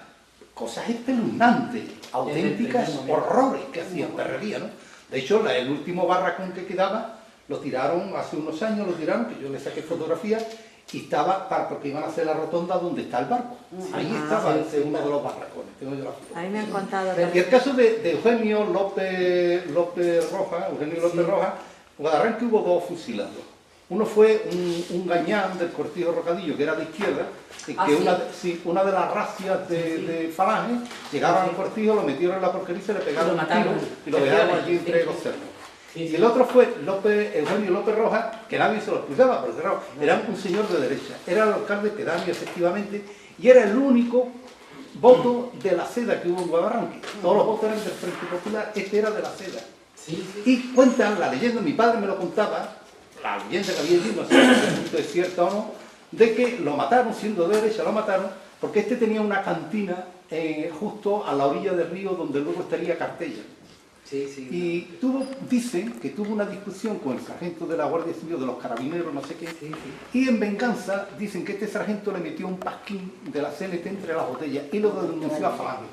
cosas espeluznantes, auténticas horrores que hacían perrería, ¿no? De hecho, el último barracón que quedaba lo tiraron hace unos años, que yo le saqué fotografía, y estaba, porque iban a hacer la rotonda donde está el barco. Ahí estaba uno de los barracones. Tengo yo la fotografía. A mí me han contado Y también. el caso de Eugenio López Rojas, en Guadarranque hubo 2 fusilados. Uno fue un gañán del Cortijo Rocadillo, que era de izquierda, y que una de las racias de Falange llegaron al Cortijo, lo metieron en la porquería, le pegaron un tiro y lo dejaron allí entre los cerdos. Y el otro fue Eugenio López Rojas, que nadie se lo explicaba, pero claro, era un señor de derecha, era el alcalde pedáneo efectivamente, y era el único voto de la seda que hubo en Guadarranque. Todos los votos eran del Frente Popular, este era de la seda. Y cuentan la leyenda, mi padre me lo contaba, la leyenda que había dicho, no sé si es cierta o no, de que lo mataron, siendo de derecha, lo mataron, porque este tenía una cantina justo a la orilla del río donde luego estaría Cartella. Y dicen que tuvo una discusión con el sargento de la Guardia Civil, de los carabineros, no sé qué, y en venganza dicen que este sargento le metió un pasquín de la CNT entre las botellas y lo denunció a Falange.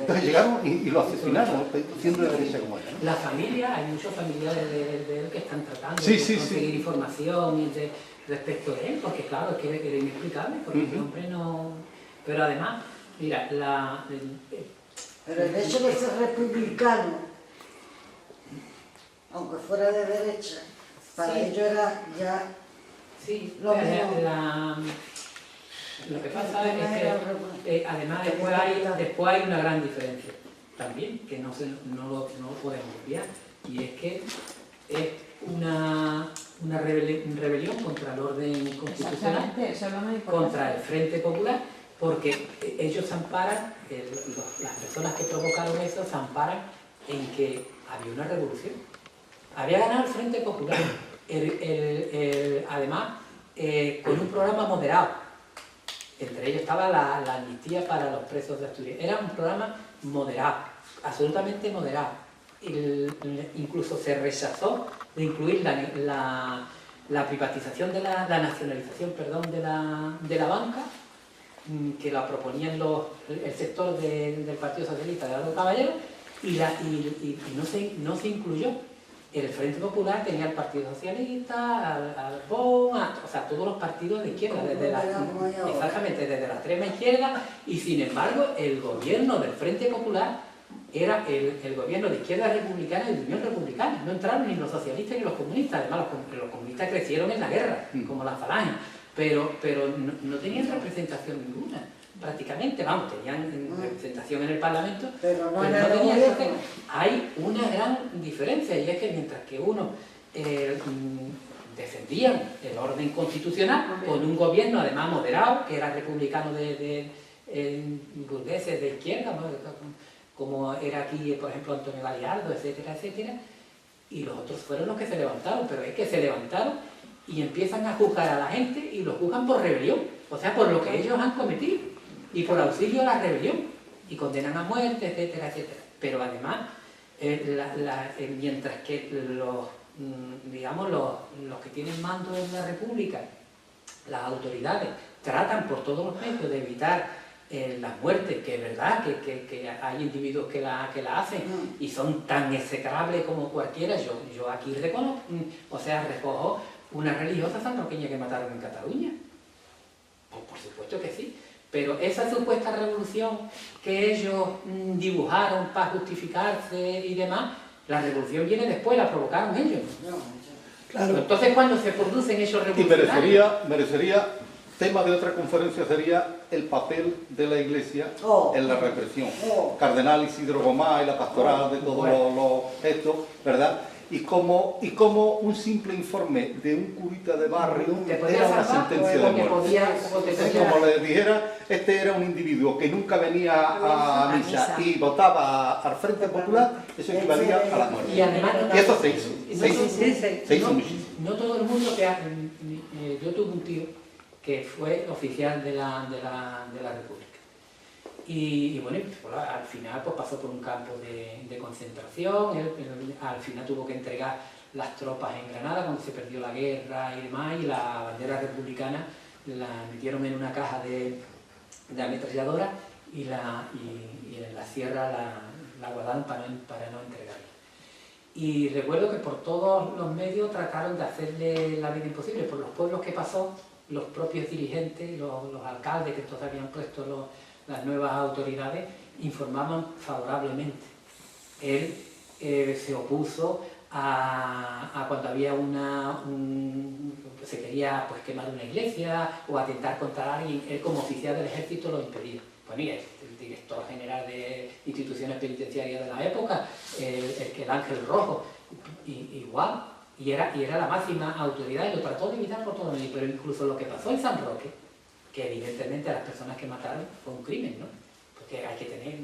Entonces llegaron y lo asesinaron, siendo de derecha como era, ¿no? La familia, hay muchos familiares de él que están tratando Sí, de sí, conseguir información respecto de él, porque claro, es que era inexplicable, porque el hombre no... Pero además, mira, Pero el hecho de ser republicano, aunque fuera de derecha, para ellos era ya sí, lo mismo. Lo que pasa es que además después hay una gran diferencia también, que no lo podemos olvidar, y es que es una rebelión contra el orden constitucional, Eso es lo más importante. contra el Frente Popular, porque ellos se amparan, las personas que provocaron eso se amparan en que había una revolución. Había ganado el Frente Popular, además con un programa moderado. Entre ellos estaba la amnistía para los presos de Asturias. Era un programa moderado, absolutamente moderado. Incluso se rechazó de incluir la privatización la nacionalización, perdón, de la banca, que la proponían el sector del Partido Socialista de Álvaro Caballero, y no se incluyó. El Frente Popular tenía al Partido Socialista, al POM, o sea, todos los partidos de izquierda, exactamente, desde la extrema izquierda, y sin embargo el gobierno del Frente Popular era el gobierno de izquierda republicana y de Unión Republicana. No entraron ni los socialistas ni los comunistas, además los comunistas crecieron en la guerra, como la falange, pero no tenían representación ninguna. Prácticamente, vamos, tenían representación en el Parlamento, pero no tenían representación. Hay una gran diferencia, y es que mientras que uno defendían el orden constitucional con un gobierno además moderado, que era republicano de burgueses de izquierda, ¿no? Como era aquí, por ejemplo, Antonio Galiardo, etcétera, etcétera, y los otros fueron los que se levantaron, pero es que se levantaron y empiezan a juzgar a la gente y lo juzgan por rebelión, o sea, por lo que ellos han cometido. Y por auxilio a la rebelión, y condenan a muerte, etcétera, etcétera. Pero además, mientras que los que tienen mando en la República, las autoridades, tratan por todos los medios de evitar las muertes, que es verdad que hay individuos que la hacen y son tan execrables como cualquiera, yo aquí recojo una religiosa sanroqueña que mataron en Cataluña. Pues por supuesto que sí. Pero esa supuesta revolución que ellos dibujaron para justificarse y demás, la revolución viene después, la provocaron ellos. Claro. Entonces, cuando se producen esos revolucionarios... Y merecería, tema de otra conferencia sería el papel de la Iglesia en la represión. Cardenal Isidro Gomá y la pastoral de todos estos, ¿verdad? Y como un simple informe de un curita de barrio era una sentencia de muerte. Como le dijera, este era un individuo que nunca venía a misa y votaba al Frente Popular, eso equivalía a la muerte. Y eso se hizo muchísimo. No todo el mundo yo tuve un tío que fue oficial de la República. Y bueno, al final pues, pasó por un campo de concentración, él al final tuvo que entregar las tropas en Granada cuando se perdió la guerra y demás, y la bandera republicana la metieron en una caja de ametralladora y en la sierra la guardaron para no entregarla. Y recuerdo que por todos los medios trataron de hacerle la vida imposible, por los pueblos que pasó, los propios dirigentes, los alcaldes que entonces habían puesto las nuevas autoridades informaban favorablemente. Él se opuso a cuando había se quería pues, quemar una iglesia o atentar contra alguien, él como oficial del ejército lo impedía. Bueno, y el director general de instituciones penitenciarias de la época, el Ángel Rojo, igual, y era la máxima autoridad y lo trató de evitar por todo el mundo. Pero incluso lo que pasó en San Roque, que evidentemente a las personas que mataron fue un crimen, ¿no? Porque hay que tener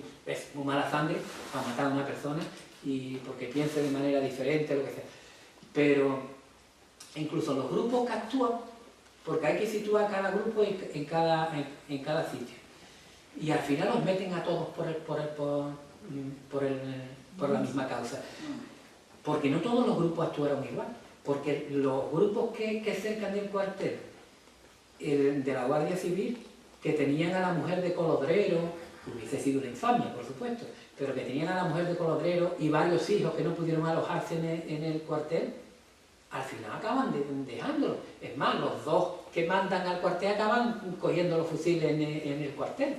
muy mala sangre para matar a una persona y porque piense de manera diferente, lo que sea. Pero incluso los grupos que actúan, porque hay que situar cada grupo en cada sitio. Y al final los meten a todos por la misma causa. Porque no todos los grupos actuaron igual. Porque los grupos que cercan del cuartel, de la Guardia Civil, que tenían a la mujer de Colodrero, hubiese sido una infamia, por supuesto, pero que tenían a la mujer de Colodrero y varios hijos que no pudieron alojarse en el cuartel, al final acaban dejándolo. Es más, los dos que mandan al cuartel acaban cogiendo los fusiles en el cuartel.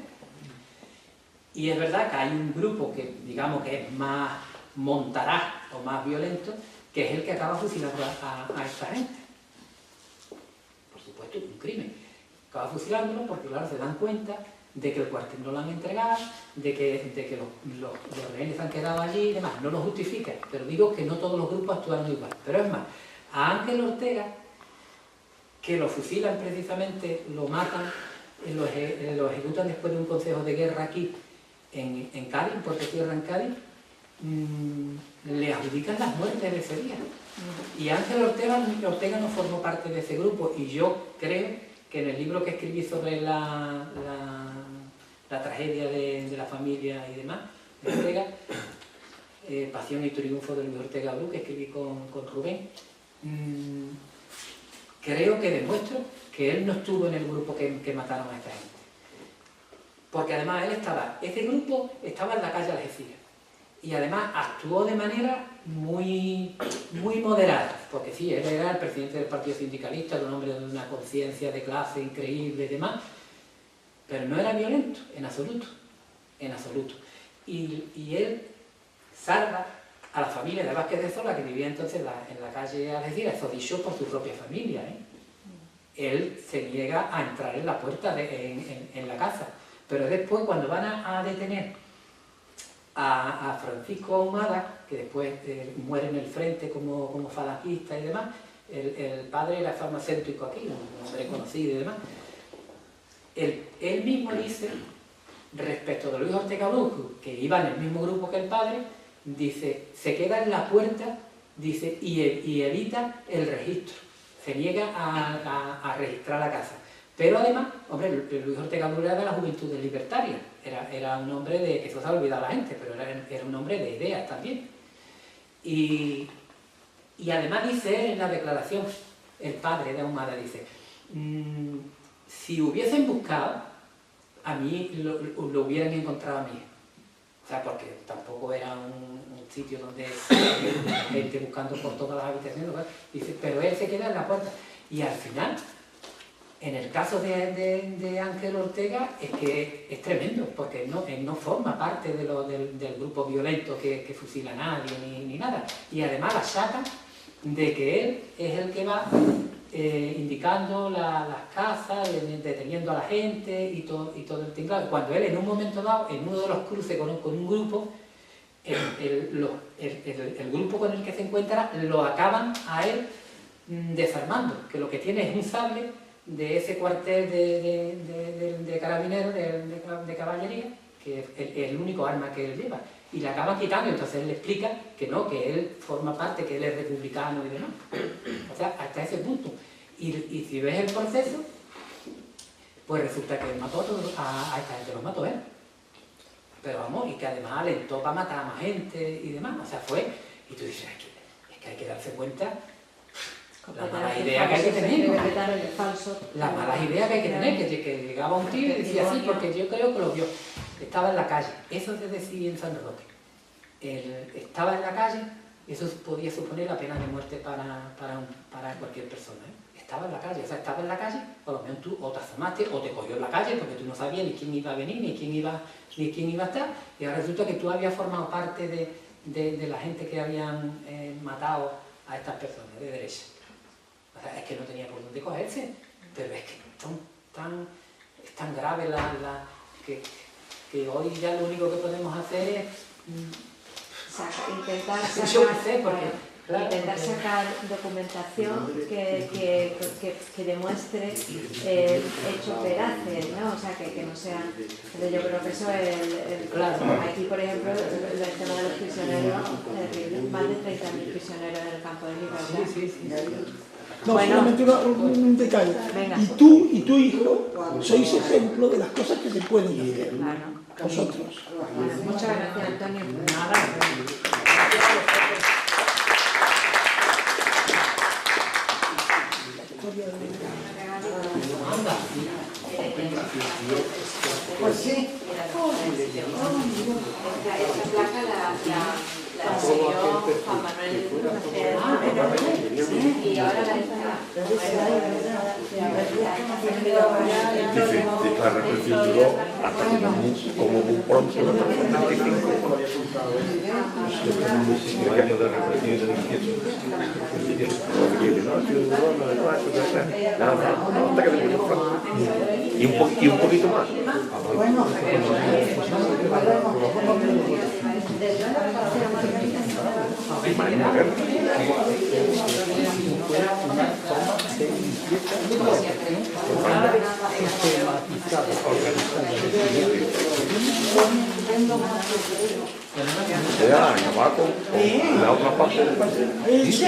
Y es verdad que hay un grupo que, digamos, que es más montaraz o más violento, que es el que acaba fusilando a esta gente. Por supuesto, es un crimen. Acaba fusilándolo porque, claro, se dan cuenta de que el cuartel no lo han entregado, de que los rehenes han quedado allí y demás. No lo justifica, pero digo que no todos los grupos actuaron igual. Pero es más, a Ángel Ortega, que lo fusilan precisamente, lo matan, lo ejecutan después de un consejo de guerra aquí en Cádiz, en Puerto Tierra, en Cádiz, le adjudican las muertes de ese día. Y Ángel Ortega no formó parte de ese grupo, y yo creo que en el libro que escribí sobre la tragedia de la familia y demás, de Ortega, Pasión y Triunfo de Luis Ortega Bru, que escribí con Rubén, creo que demuestro que él no estuvo en el grupo que mataron a esta gente. Porque además ese grupo estaba en la calle Algeciras. y además actuó de manera muy moderada, porque sí, él era el presidente del Partido Sindicalista, un hombre de una conciencia de clase increíble y demás, pero no era violento, en absoluto, en absoluto. Y él salva a la familia de Vázquez de Sola, que vivía entonces en la calle Algeciras, eso dicho por su propia familia, ¿eh? Él se niega a entrar en la puerta, en la casa, pero después cuando van a detener a Francisco Ahumada, que después muere en el frente como falangista y demás, el padre era farmacéutico aquí, un hombre conocido y demás, él mismo dice, respecto de Luis Ortega Brusco, que iba en el mismo grupo que el padre, dice, se queda en la puerta, dice, y evita el registro, se niega a registrar la casa. Pero además, hombre, Luis Ortega Brusco era de la Juventud Libertaria, era un hombre de, eso se ha olvidado la gente, pero era un hombre de ideas también. Y además dice él en la declaración, el padre de Ahumada dice, si hubiesen buscado, a mí lo hubieran encontrado a mí. O sea, porque tampoco era un sitio donde había gente buscando por todas las habitaciones, ¿verdad? Dice, pero él se queda en la puerta. Y al final, en el caso de Ángel Ortega, es que es tremendo, porque él no forma parte del grupo violento que fusila a nadie ni nada. Y además la chata de que él es el que va indicando las casas, deteniendo a la gente y todo el tinglado. Cuando él en un momento dado, en uno de los cruces con un grupo, el grupo con el que se encuentra lo acaban a él desarmando, que lo que tiene es un sable de ese cuartel de carabineros, de caballería, que es el único arma que él lleva, y le acaban quitando. Entonces él le explica que no, que él forma parte, que él es republicano y demás. O sea, hasta ese punto. Y si ves el proceso, pues resulta que él mató a esta gente, los mató él. Pero vamos, y que además alentó para matar a más gente y demás. O sea, fue, y tú dices, es que hay que darse cuenta la mala idea que hay que tener, ¿no? Las malas ideas que hay que tener, que llegaba un tío y decía así, porque yo creo que lo vio. Estaba en la calle, eso se decía en San Roque. Estaba en la calle, eso podía suponer la pena de muerte para cualquier persona, ¿eh? Estaba en la calle, o sea, estaba en la calle, por lo menos tú o te asomaste o te cogió en la calle porque tú no sabías ni quién iba a venir, ni quién iba a estar, y ahora resulta que tú habías formado parte de la gente que habían matado a estas personas de derecha. O sea, es que no tenía por dónde cogerse, pero es que es tan grave que hoy ya lo único que podemos hacer es intentar yo qué sé, sacar documentación que demuestre hechos veraces, ¿no? O sea, que no sea... Pero yo creo que eso es Claro. Aquí, por ejemplo, el tema de los prisioneros, más de 30.000 prisioneros en el campo de libertad. Sí. No, Bueno. solamente un detalle. Venga. Y tú y tu hijo sois ejemplo de las cosas que se pueden hacer. Claro. Vosotros. Bueno, muchas gracias, Antonio. Pues sí. Esta placa la enseñó Juan Manuel y ahora la está... Dice, la represión duró hasta que como muy pronto, en el 75, el año de represión y de hasta que terminó Franco. Y un poquito más. Bueno, Ya, Yamato, la otra parte del país.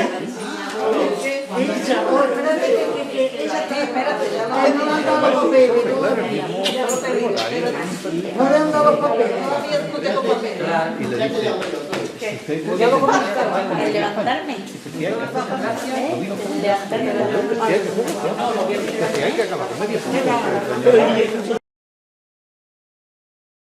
espérate, no le han dado los papeles. No le han dado los papeles, todavía no tengo papeles. Y le dice, El levantarme. El levantarme. hay que acabar con media.